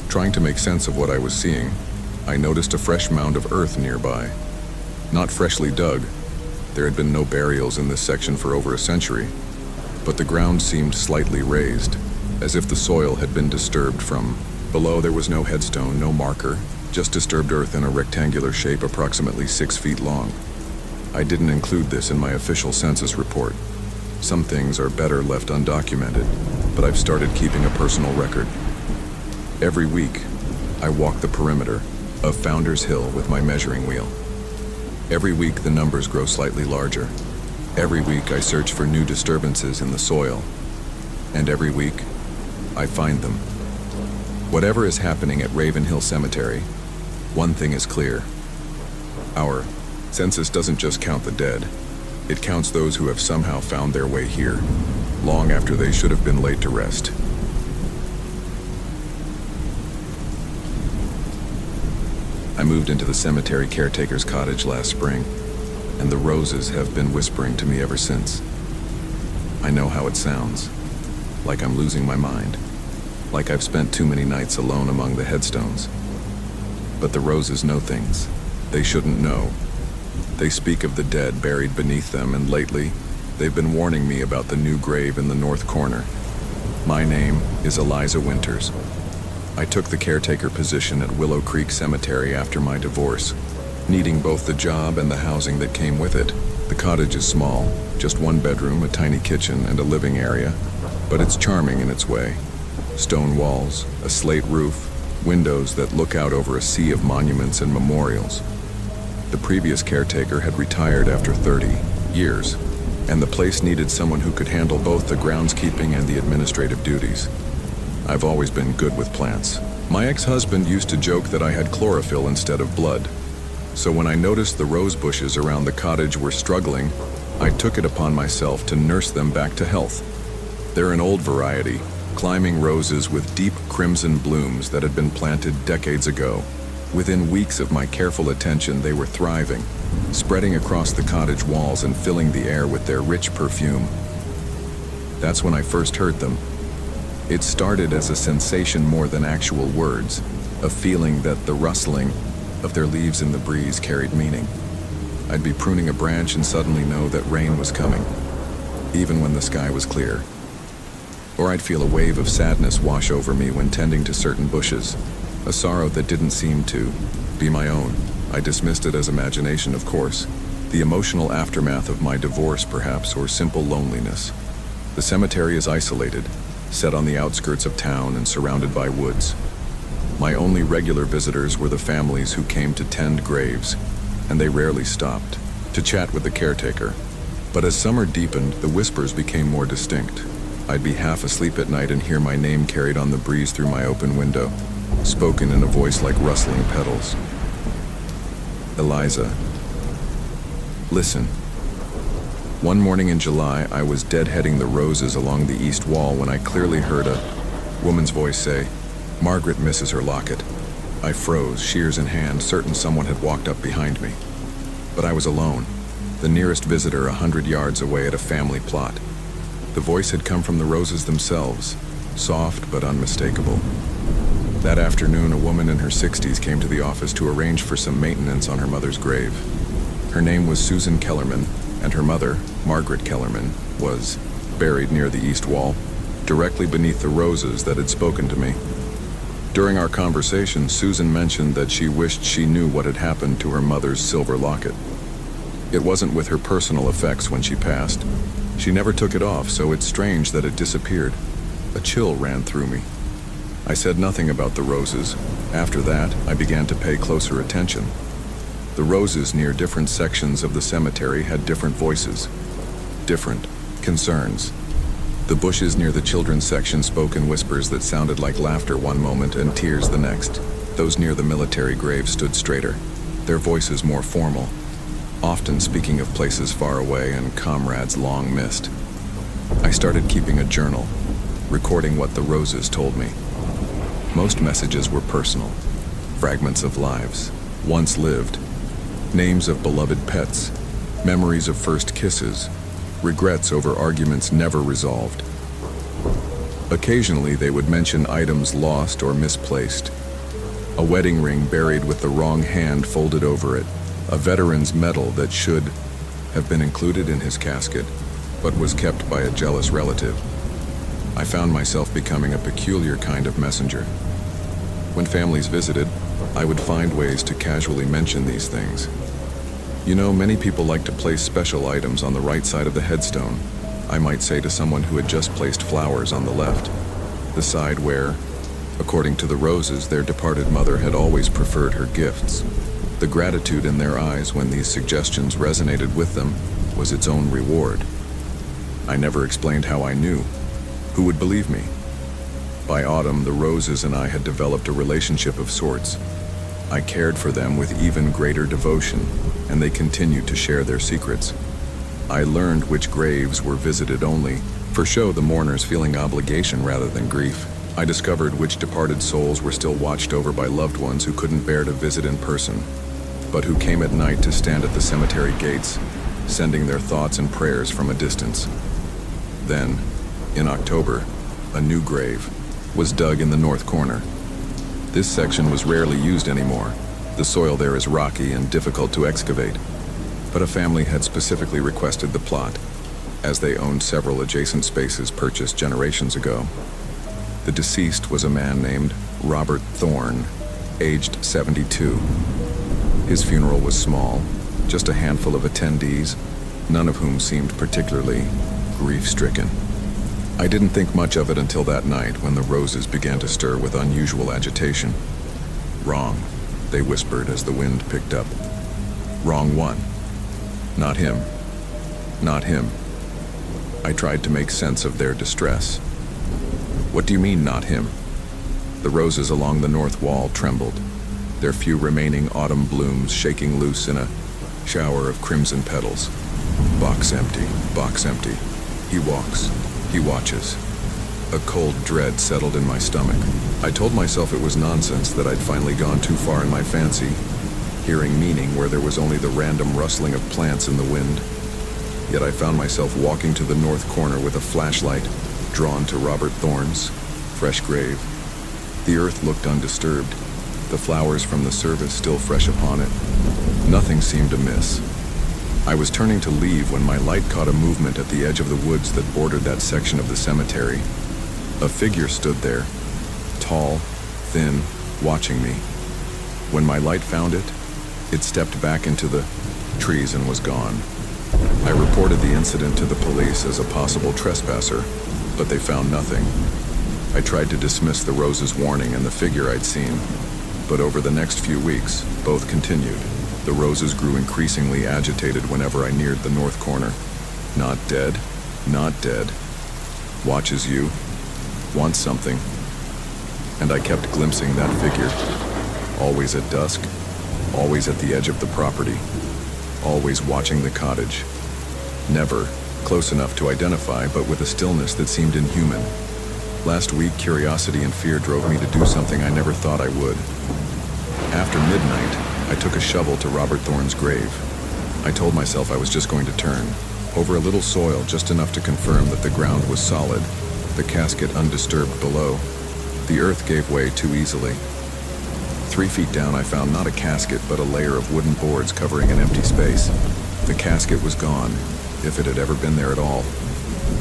trying to make sense of what I was seeing, I noticed a fresh mound of earth nearby. Not freshly dug. There had been no burials in this section for over a century, but the ground seemed slightly raised, as if the soil had been disturbed from below. There was no headstone, no marker, just disturbed earth in a rectangular shape approximately 6 feet long. I didn't include this in my official census report. Some things are better left undocumented, but I've started keeping a personal record. Every week, I walk the perimeter of Founders Hill with my measuring wheel. Every week, the numbers grow slightly larger. Every week, I search for new disturbances in the soil. And every week, I find them. Whatever is happening at Raven Hill Cemetery, one thing is clear. Our census doesn't just count the dead. It counts those who have somehow found their way here, long after they should have been laid to rest. I moved into the cemetery caretaker's cottage last spring, and the roses have been whispering to me ever since. I know how it sounds, like I'm losing my mind, like I've spent too many nights alone among the headstones. But the roses know things they shouldn't know. They speak of the dead buried beneath them, and lately, they've been warning me about the new grave in the north corner. My name is Eliza Winters. I took the caretaker position at Willow Creek Cemetery after my divorce, needing both the job and the housing that came with it. The cottage is small, just 1 bedroom, a tiny kitchen, and a living area, but it's charming in its way. Stone walls, a slate roof, windows that look out over a sea of monuments and memorials. The previous caretaker had retired after 30 years, and the place needed someone who could handle both the groundskeeping and the administrative duties. I've always been good with plants. My ex-husband used to joke that I had chlorophyll instead of blood. So when I noticed the rose bushes around the cottage were struggling, I took it upon myself to nurse them back to health. They're an old variety, climbing roses with deep crimson blooms that had been planted decades ago. Within weeks of my careful attention, they were thriving, spreading across the cottage walls and filling the air with their rich perfume. That's when I first heard them. It started as a sensation more than actual words, a feeling that the rustling of their leaves in the breeze carried meaning. I'd be pruning a branch and suddenly know that rain was coming, even when the sky was clear. Or I'd feel a wave of sadness wash over me when tending to certain bushes, a sorrow that didn't seem to be my own. I dismissed it as imagination, of course, the emotional aftermath of my divorce perhaps, or simple loneliness. The cemetery is isolated, set on the outskirts of town and surrounded by woods. My only regular visitors were the families who came to tend graves, and they rarely stopped to chat with the caretaker. But as summer deepened, the whispers became more distinct. I'd be half asleep at night and hear my name carried on the breeze through my open window, spoken in a voice like rustling petals. Eliza, listen. One morning in July, I was deadheading the roses along the east wall when I clearly heard a woman's voice say, "Margaret misses her locket." I froze, shears in hand, certain someone had walked up behind me. But I was alone, the nearest visitor 100 yards away at a family plot. The voice had come from the roses themselves, soft but unmistakable. That afternoon, a woman in her 60s came to the office to arrange for some maintenance on her mother's grave. Her name was Susan Kellerman, and her mother, Margaret Kellerman, was buried near the east wall, directly beneath the roses that had spoken to me. During our conversation, Susan mentioned that she wished she knew what had happened to her mother's silver locket. It wasn't with her personal effects when she passed. She never took it off, so it's strange that it disappeared. A chill ran through me. I said nothing about the roses. After that, I began to pay closer attention. The roses near different sections of the cemetery had different voices, different concerns. The bushes near the children's section spoke in whispers that sounded like laughter one moment and tears the next. Those near the military grave stood straighter, their voices more formal, often speaking of places far away and comrades long missed. I started keeping a journal, recording what the roses told me. Most messages were personal, fragments of lives once lived, names of beloved pets, memories of first kisses, regrets over arguments never resolved. Occasionally, they would mention items lost or misplaced, A wedding ring buried with the wrong hand folded over it. A veteran's medal that should have been included in his casket, but was kept by a jealous relative. I found myself becoming a peculiar kind of messenger. When families visited, I would find ways to casually mention these things. You know, many people like to place special items on the right side of the headstone. I might say to someone who had just placed flowers on the left, the side where, according to the Roses, their departed mother had always preferred her gifts. The gratitude in their eyes when these suggestions resonated with them was its own reward. I never explained how I knew. Who would believe me? By autumn, the Roses and I had developed a relationship of sorts. I cared for them with even greater devotion, and they continued to share their secrets. I learned which graves were visited only, for show the mourners feeling obligation rather than grief. I discovered which departed souls were still watched over by loved ones who couldn't bear to visit in person, but who came at night to stand at the cemetery gates, sending their thoughts and prayers from a distance. Then, in October, a new grave was dug in the north corner. This section was rarely used anymore. The soil there is rocky and difficult to excavate, but a family had specifically requested the plot, as they owned several adjacent spaces purchased generations ago. The deceased was a man named Robert Thorne, aged 72. His funeral was small, just a handful of attendees, none of whom seemed particularly grief-stricken. I didn't think much of it until that night when the Roses began to stir with unusual agitation. "Wrong," they whispered as the wind picked up. "Wrong one. Not him. Not him." I tried to make sense of their distress. "What do you mean, not him?" The roses along the north wall trembled, their few remaining autumn blooms shaking loose in a shower of crimson petals. Box empty, box empty. He walks, he watches. A cold dread settled in my stomach. I told myself it was nonsense, that I'd finally gone too far in my fancy, hearing meaning where there was only the random rustling of plants in the wind. Yet I found myself walking to the north corner with a flashlight, drawn to Robert Thorne's fresh grave. The earth looked undisturbed, the flowers from the service still fresh upon it. Nothing seemed amiss. I was turning to leave when my light caught a movement at the edge of the woods that bordered that section of the cemetery. A figure stood there, tall, thin, watching me. When my light found it, it stepped back into the trees and was gone. I reported the incident to the police as a possible trespasser, but they found nothing. I tried to dismiss the Rose's warning and the figure I'd seen, but over the next few weeks, both continued. The Roses grew increasingly agitated whenever I neared the north corner. Not dead, not dead. Watches you, wants something. And I kept glimpsing that figure, always at dusk, always at the edge of the property, always watching the cottage. Never close enough to identify, but with a stillness that seemed inhuman. Last week, curiosity and fear drove me to do something I never thought I would. After midnight, I took a shovel to Robert Thorne's grave. I told myself I was just going to turn, over a little soil just enough to confirm that the ground was solid, the casket undisturbed below. The earth gave way too easily. 3 feet down, I found not a casket, but a layer of wooden boards covering an empty space. The casket was gone, if it had ever been there at all.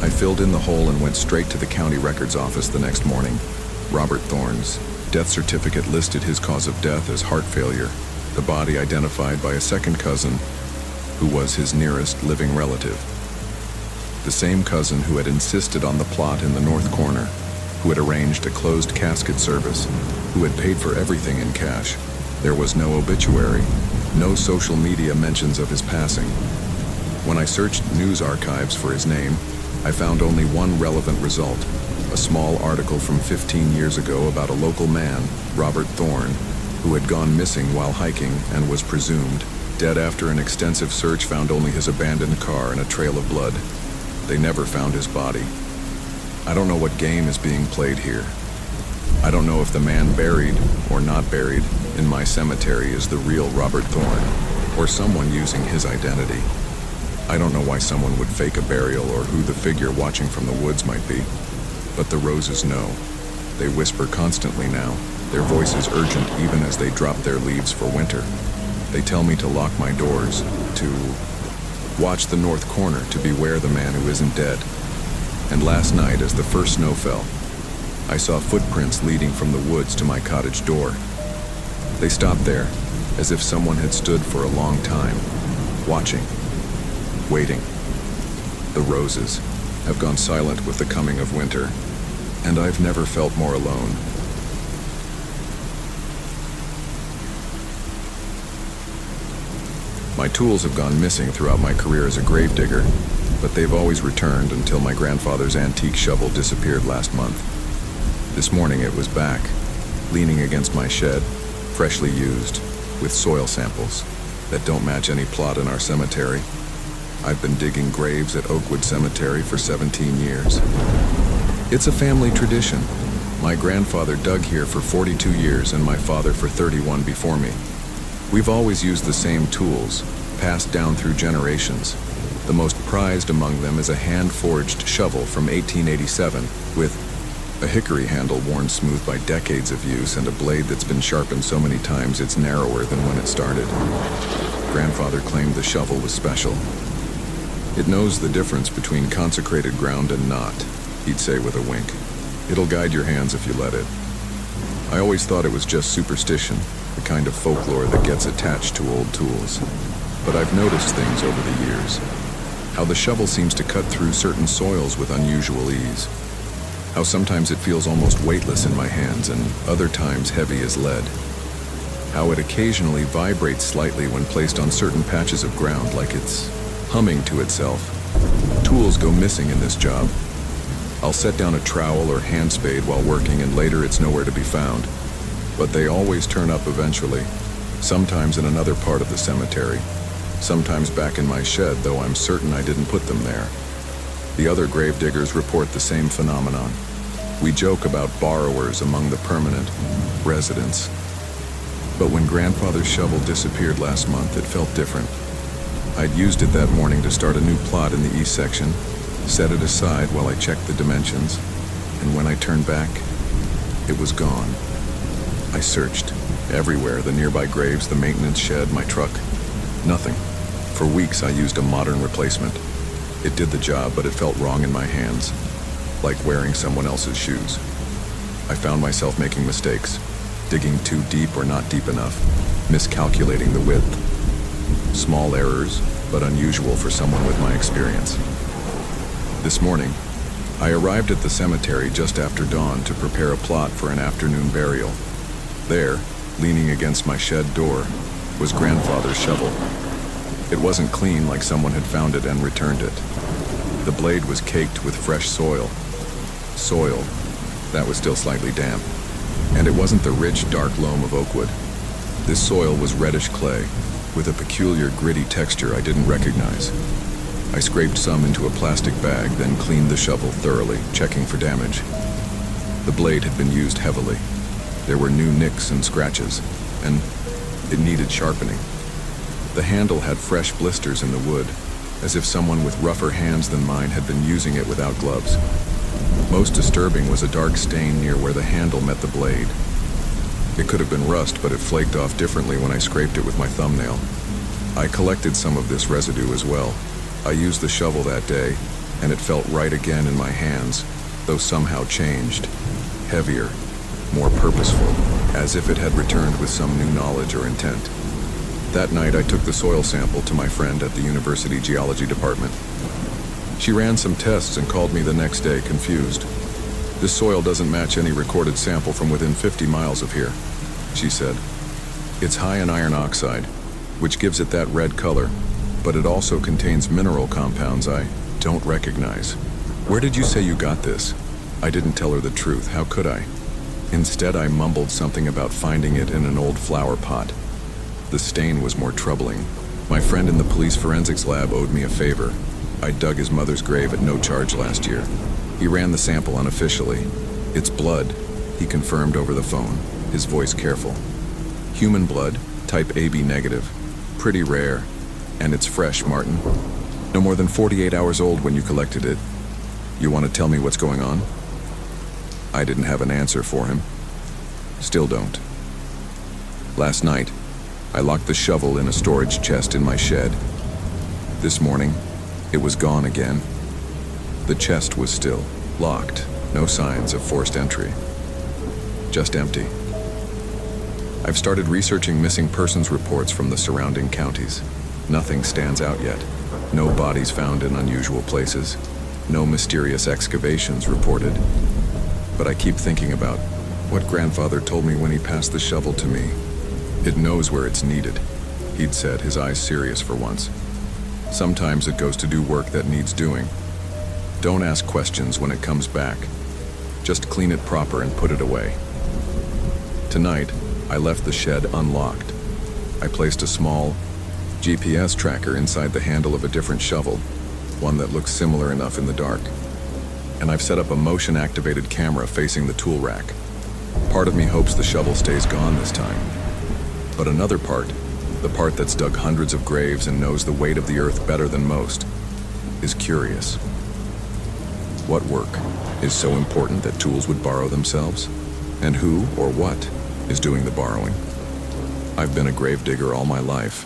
I filled in the hole and went straight to the county records office the next morning. Robert Thorne's death certificate listed his cause of death as heart failure, the body identified by a second cousin who was his nearest living relative. The same cousin who had insisted on the plot in the north corner, who had arranged a closed casket service, who had paid for everything in cash. There was no obituary, no social media mentions of his passing. When I searched news archives for his name, I found only one relevant result, a small article from 15 years ago about a local man, Robert Thorne, who had gone missing while hiking and was presumed dead after an extensive search found only his abandoned car and a trail of blood. They never found his body. I don't know what game is being played here. I don't know if the man buried or not buried in my cemetery is the real Robert Thorne, or someone using his identity. I don't know why someone would fake a burial or who the figure watching from the woods might be. But the Roses know. They whisper constantly now, their voices urgent even as they drop their leaves for winter. They tell me to lock my doors, to watch the north corner, to beware the man who isn't dead. And last night, as the first snow fell, I saw footprints leading from the woods to my cottage door. They stopped there, as if someone had stood for a long time, watching, waiting. The roses have gone silent with the coming of winter, and I've never felt more alone. My tools have gone missing throughout my career as a gravedigger, but they've always returned until my grandfather's antique shovel disappeared last month. This morning it was back, leaning against my shed, freshly used, with soil samples that don't match any plot in our cemetery. I've been digging graves at Oakwood Cemetery for 17 years. It's a family tradition. My grandfather dug here for 42 years and my father for 31 before me. We've always used the same tools, passed down through generations. The most prized among them is a hand-forged shovel from 1887 with a hickory handle worn smooth by decades of use and a blade that's been sharpened so many times it's narrower than when it started. Grandfather claimed the shovel was special. It knows the difference between consecrated ground and not, he'd say with a wink. It'll guide your hands if you let it. I always thought it was just superstition, the kind of folklore that gets attached to old tools. But I've noticed things over the years. How the shovel seems to cut through certain soils with unusual ease. How sometimes it feels almost weightless in my hands and other times heavy as lead. How it occasionally vibrates slightly when placed on certain patches of ground, like it's humming to itself. Tools go missing in this job. I'll set down a trowel or hand spade while working and later it's nowhere to be found. But they always turn up eventually, sometimes in another part of the cemetery, sometimes back in my shed, though I'm certain I didn't put them there. The other gravediggers report the same phenomenon. We joke about borrowers among the permanent residents. But when Grandfather's shovel disappeared last month, it felt different. I'd used it that morning to start a new plot in the east section, set it aside while I checked the dimensions, and when I turned back, it was gone. I searched everywhere, the nearby graves, the maintenance shed, my truck. Nothing. For weeks I used a modern replacement. It did the job, but it felt wrong in my hands, like wearing someone else's shoes. I found myself making mistakes, digging too deep or not deep enough, miscalculating the width. Small errors, but unusual for someone with my experience. This morning, I arrived at the cemetery just after dawn to prepare a plot for an afternoon burial. There, leaning against my shed door, was Grandfather's shovel. It wasn't clean like someone had found it and returned it. The blade was caked with fresh soil. Soil that was still slightly damp. And it wasn't the rich, dark loam of Oakwood. This soil was reddish clay, with a peculiar gritty texture I didn't recognize. I scraped some into a plastic bag, then cleaned the shovel thoroughly, checking for damage. The blade had been used heavily. There were new nicks and scratches, and it needed sharpening. The handle had fresh blisters in the wood, as if someone with rougher hands than mine had been using it without gloves. Most disturbing was a dark stain near where the handle met the blade. It could have been rust, but it flaked off differently when I scraped it with my thumbnail. I collected some of this residue as well. I used the shovel that day, and it felt right again in my hands, though somehow changed. Heavier, more purposeful, as if it had returned with some new knowledge or intent. That night I took the soil sample to my friend at the university geology department. She ran some tests and called me the next day, confused. "This soil doesn't match any recorded sample from within 50 miles of here," she said. "It's high in iron oxide, which gives it that red color, but it also contains mineral compounds I don't recognize." "Where did you say you got this?" I didn't tell her the truth. How could I? Instead, I mumbled something about finding it in an old flower pot. The stain was more troubling. My friend in the police forensics lab owed me a favor. I dug his mother's grave at no charge last year. He ran the sample unofficially. "It's blood," he confirmed over the phone, his voice careful. "Human blood, type AB negative. Pretty rare. And it's fresh, Martin. No more than 48 hours old when you collected it. You want to tell me what's going on?" I didn't have an answer for him. Still don't. Last night, I locked the shovel in a storage chest in my shed. This morning, it was gone again. The chest was still locked, no signs of forced entry. Just empty. I've started researching missing persons reports from the surrounding counties. Nothing stands out yet. No bodies found in unusual places. No mysterious excavations reported. But I keep thinking about what grandfather told me when he passed the shovel to me. It knows where it's needed, he'd said, his eyes serious for once. Sometimes it goes to do work that needs doing. Don't ask questions when it comes back. Just clean it proper and put it away. Tonight, I left the shed unlocked. I placed a small GPS tracker inside the handle of a different shovel, one that looks similar enough in the dark. And I've set up a motion-activated camera facing the tool rack. Part of me hopes the shovel stays gone this time. But another part, the part that's dug hundreds of graves and knows the weight of the earth better than most, is curious. What work is so important that tools would borrow themselves? And who or what is doing the borrowing? I've been a gravedigger all my life,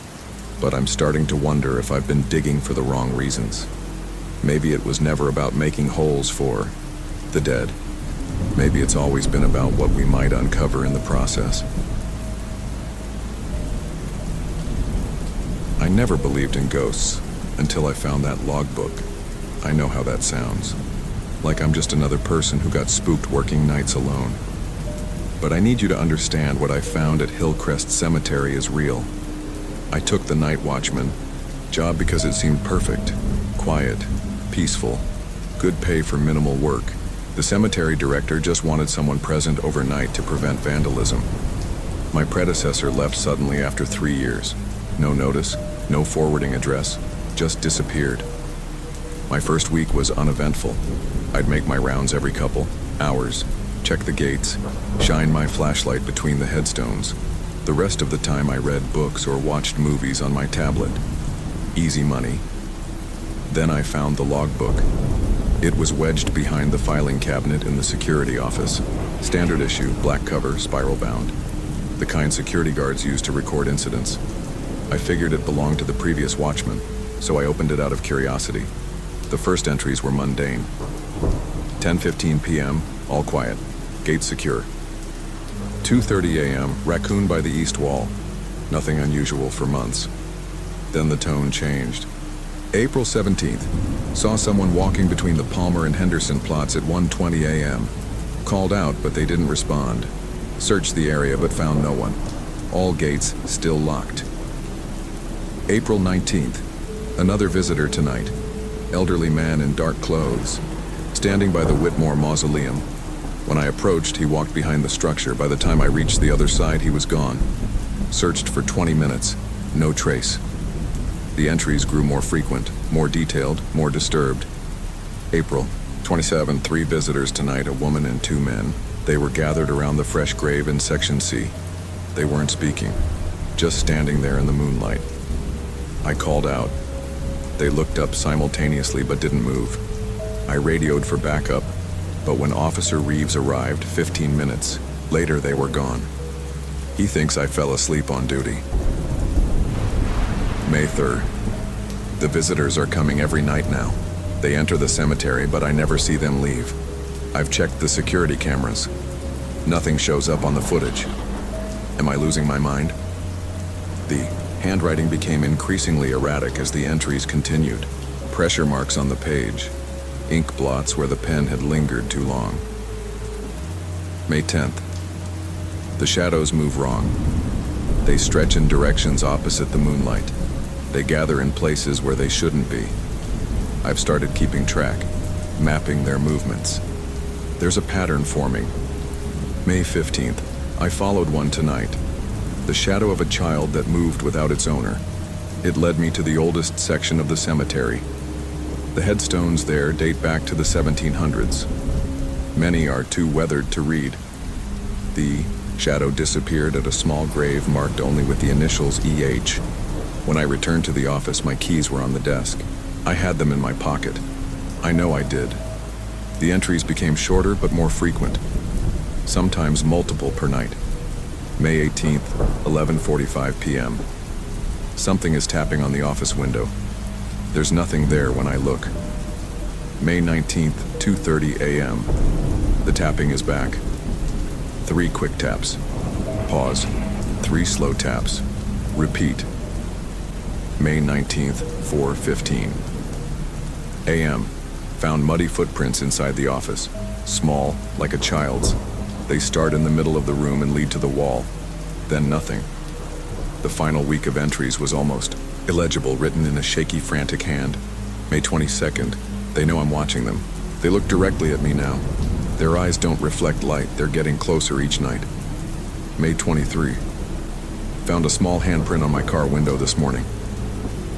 but I'm starting to wonder if I've been digging for the wrong reasons. Maybe it was never about making holes for the dead. Maybe it's always been about what we might uncover in the process. I never believed in ghosts until I found that logbook. I know how that sounds. Like I'm just another person who got spooked working nights alone. But I need you to understand what I found at Hillcrest Cemetery is real. I took the night watchman job because it seemed perfect, quiet, peaceful, good pay for minimal work. The cemetery director just wanted someone present overnight to prevent vandalism. My predecessor left suddenly after 3 years. No notice, no forwarding address, just disappeared. My first week was uneventful. I'd make my rounds every couple hours, check the gates, shine my flashlight between the headstones. The rest of the time I read books or watched movies on my tablet. Easy money. Then I found the logbook. It was wedged behind the filing cabinet in the security office. Standard issue, black cover, spiral bound. The kind security guards use to record incidents. I figured it belonged to the previous watchman, so I opened it out of curiosity. The first entries were mundane. 10:15 p.m., all quiet. Gate secure. 2:30 a.m., raccoon by the east wall. Nothing unusual for months. Then the tone changed. April 17th. Saw someone walking between the Palmer and Henderson plots at 1:20 a.m. Called out, but they didn't respond. Searched the area, but found no one. All gates still locked. April 19th. Another visitor tonight. Elderly man in dark clothes, standing by the Whitmore Mausoleum. When I approached, he walked behind the structure. By the time I reached the other side, he was gone. Searched for 20 minutes. No trace. The entries grew more frequent, more detailed, more disturbed. April 27, 3 visitors tonight, a woman and 2 men. They were gathered around the fresh grave in Section C. They weren't speaking, just standing there in the moonlight. I called out. They looked up simultaneously but didn't move. I radioed for backup, but when Officer Reeves arrived 15 minutes later, they were gone. He thinks I fell asleep on duty. May 3rd. The visitors are coming every night now. They enter the cemetery, but I never see them leave. I've checked the security cameras. Nothing shows up on the footage. Am I losing my mind? The handwriting became increasingly erratic as the entries continued. Pressure marks on the page. Ink blots where the pen had lingered too long. May 10th. The shadows move wrong. They stretch in directions opposite the moonlight. They gather in places where they shouldn't be. I've started keeping track, mapping their movements. There's a pattern forming. May 15th. I followed one tonight. The shadow of a child that moved without its owner. It led me to the oldest section of the cemetery. The headstones there date back to the 1700s. Many are too weathered to read. The shadow disappeared at a small grave marked only with the initials EH. When I returned to the office, my keys were on the desk. I had them in my pocket. I know I did. The entries became shorter but more frequent. Sometimes multiple per night. May 18th, 11:45 p.m. Something is tapping on the office window. There's nothing there when I look. May 19th, 2:30 a.m. The tapping is back. 3 quick taps. Pause. 3 slow taps. Repeat. May 19th, 4:15 a.m. Found muddy footprints inside the office. Small, like a child's. They start in the middle of the room and lead to the wall. Then nothing. The final week of entries was almost illegible, written in a shaky, frantic hand. May 22nd. They know I'm watching them. They look directly at me now. Their eyes don't reflect light. They're getting closer each night. May 23. Found a small handprint on my car window this morning.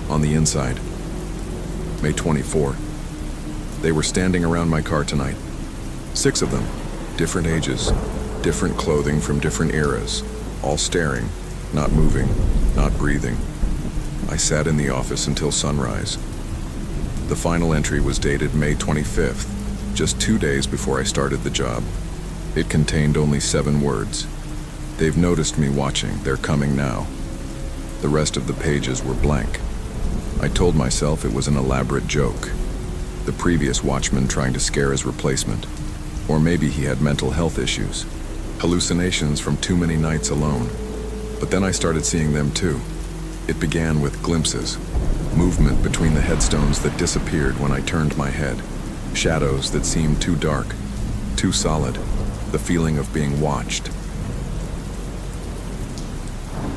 On the inside. May 24. They were standing around my car tonight. 6 of them. Different ages. Different clothing from different eras. All staring. Not moving. Not breathing. I sat in the office until sunrise. The final entry was dated May 25th, just 2 days before I started the job. It contained only 7 words. They've noticed me watching. They're coming now. The rest of the pages were blank. I told myself it was an elaborate joke. The previous watchman trying to scare his replacement. Or maybe he had mental health issues. Hallucinations from too many nights alone. But then I started seeing them too. It began with glimpses. Movement between the headstones that disappeared when I turned my head. Shadows that seemed too dark, too solid. The feeling of being watched.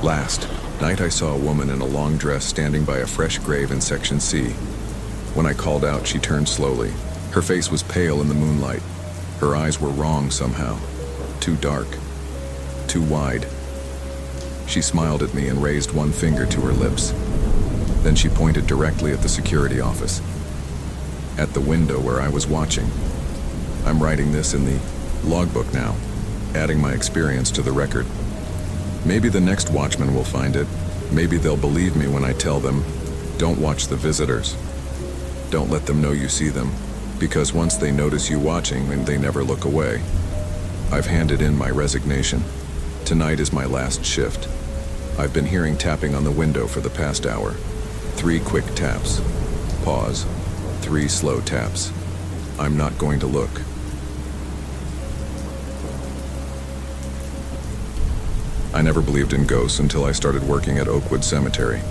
Last night I saw a woman in a long dress standing by a fresh grave in Section C. When I called out, she turned slowly. Her face was pale in the moonlight. Her eyes were wrong somehow. Too dark. Too wide. She smiled at me and raised one finger to her lips. Then she pointed directly at the security office. At the window where I was watching. I'm writing this in the logbook now, adding my experience to the record. Maybe the next watchman will find it. Maybe they'll believe me when I tell them, don't watch the visitors. Don't let them know you see them, because once they notice you watching, then they never look away. I've handed in my resignation. Tonight is my last shift. I've been hearing tapping on the window for the past hour. 3 quick taps. Pause. 3 slow taps. I'm not going to look. I never believed in ghosts until I started working at Oakwood Cemetery.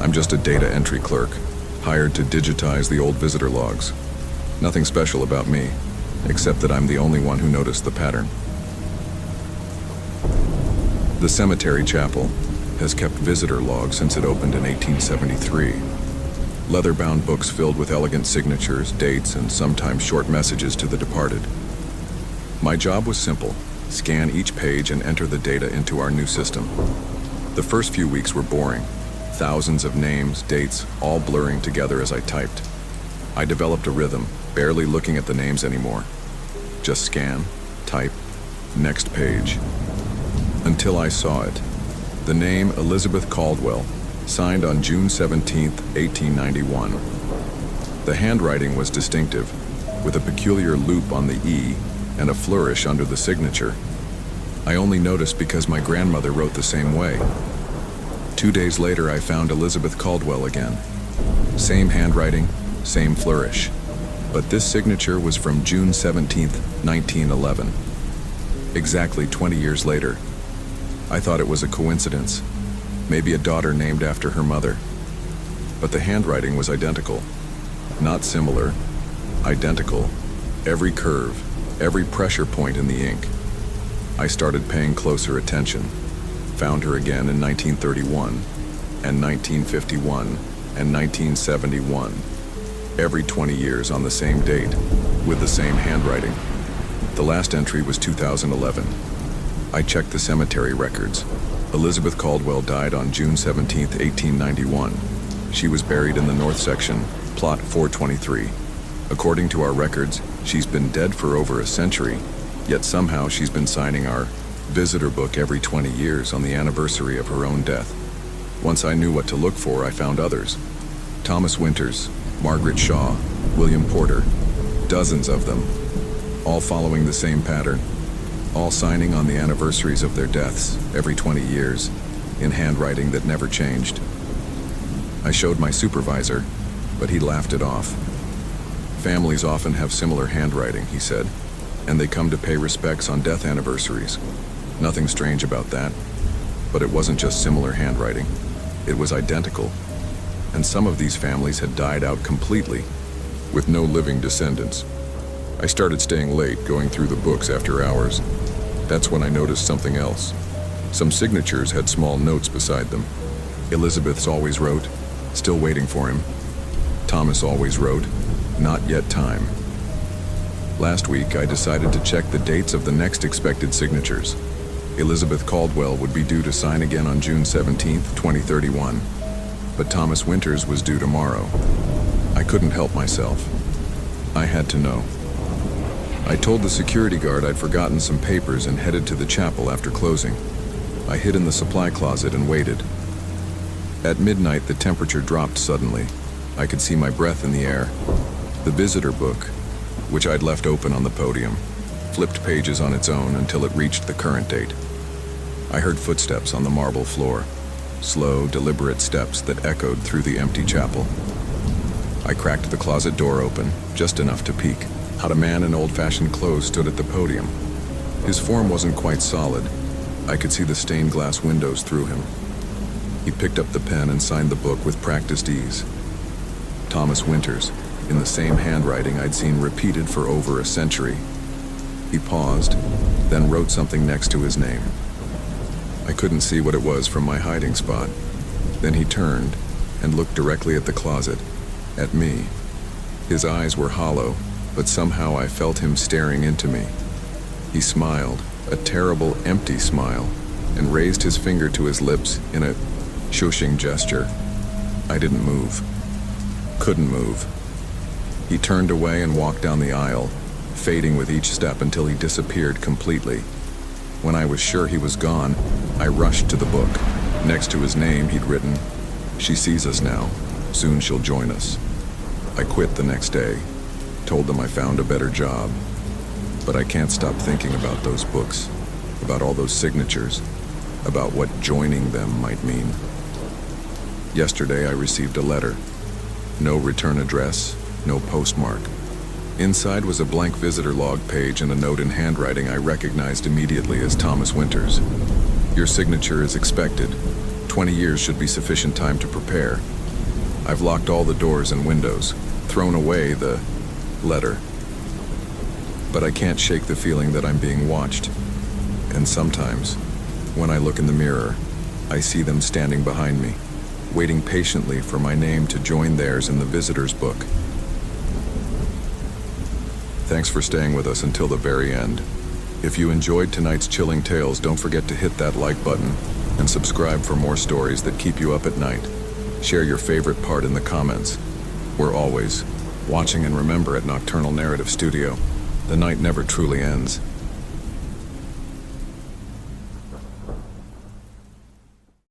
I'm just a data entry clerk, hired to digitize the old visitor logs. Nothing special about me, except that I'm the only one who noticed the pattern. The cemetery chapel has kept visitor logs since it opened in 1873. Leather-bound books filled with elegant signatures, dates, and sometimes short messages to the departed. My job was simple: scan each page and enter the data into our new system. The first few weeks were boring. Thousands of names, dates, all blurring together as I typed. I developed a rhythm, barely looking at the names anymore. Just scan, type, next page. Until I saw it. The name Elizabeth Caldwell, signed on June 17, 1891. The handwriting was distinctive, with a peculiar loop on the E and a flourish under the signature. I only noticed because my grandmother wrote the same way. 2 days later, I found Elizabeth Caldwell again. Same handwriting, same flourish. But this signature was from June 17, 1911. Exactly 20 years later. I thought it was a coincidence. Maybe a daughter named after her mother. But the handwriting was identical. Not similar. Identical. Every curve, every pressure point in the ink. I started paying closer attention. Found her again in 1931, and 1951, and 1971. Every 20 years on the same date, with the same handwriting. The last entry was 2011. I checked the cemetery records. Elizabeth Caldwell died on June 17, 1891. She was buried in the north section, plot 423. According to our records, she's been dead for over a century, yet somehow she's been signing our visitor book every 20 years on the anniversary of her own death. Once I knew what to look for, I found others. Thomas Winters, Margaret Shaw, William Porter, dozens of them, all following the same pattern. all signing on the anniversaries of their deaths every 20 years, in handwriting that never changed. I showed my supervisor, but he laughed it off. Families often have similar handwriting, he said, and they come to pay respects on death anniversaries. Nothing strange about that, but it wasn't just similar handwriting. It was identical, and some of these families had died out completely, with no living descendants. I started staying late, going through the books after hours. That's when I noticed something else. Some signatures had small notes beside them. Elizabeth's always wrote, "Still waiting for him." Thomas always wrote, "Not yet time." Last week, I decided to check the dates of the next expected signatures. Elizabeth Caldwell would be due to sign again on June 17th, 2031, but Thomas Winters was due tomorrow. I couldn't help myself. I had to know. I told the security guard I'd forgotten some papers and headed to the chapel after closing. I hid in the supply closet and waited. At midnight, the temperature dropped suddenly. I could see my breath in the air. The visitor book, which I'd left open on the podium, flipped pages on its own until it reached the current date. I heard footsteps on the marble floor, slow, deliberate steps that echoed through the empty chapel. I cracked the closet door open, just enough to peek. A man in old-fashioned clothes stood at the podium. His form wasn't quite solid. I could see the stained glass windows through him. He picked up the pen and signed the book with practiced ease. Thomas Winters, in the same handwriting I'd seen repeated for over a century. He paused, then wrote something next to his name. I couldn't see what it was from my hiding spot. Then he turned and looked directly at the closet, at me. His eyes were hollow, but somehow I felt him staring into me. He smiled, a terrible, empty smile, and raised his finger to his lips in a shushing gesture. I didn't move. Couldn't move. He turned away and walked down the aisle, fading with each step until he disappeared completely. When I was sure he was gone, I rushed to the book. Next to his name, he'd written, "She sees us now. Soon she'll join us." I quit the next day, told them I found a better job. But I can't stop thinking about those books, about all those signatures, about what joining them might mean. Yesterday, I received a letter. No return address, no postmark. Inside was a blank visitor log page and a note in handwriting I recognized immediately as Thomas Winters. "Your signature is expected. 20 years should be sufficient time to prepare. I've locked all the doors and windows, thrown away the letter. But I can't shake the feeling that I'm being watched. And sometimes, when I look in the mirror, I see them standing behind me, waiting patiently for my name to join theirs in the visitor's book." Thanks for staying with us until the very end. If you enjoyed tonight's chilling tales, don't forget to hit that like button and subscribe for more stories that keep you up at night. Share your favorite part in the comments. We're always watching, and remember, at Nocturnal Narrative Studio, the night never truly ends.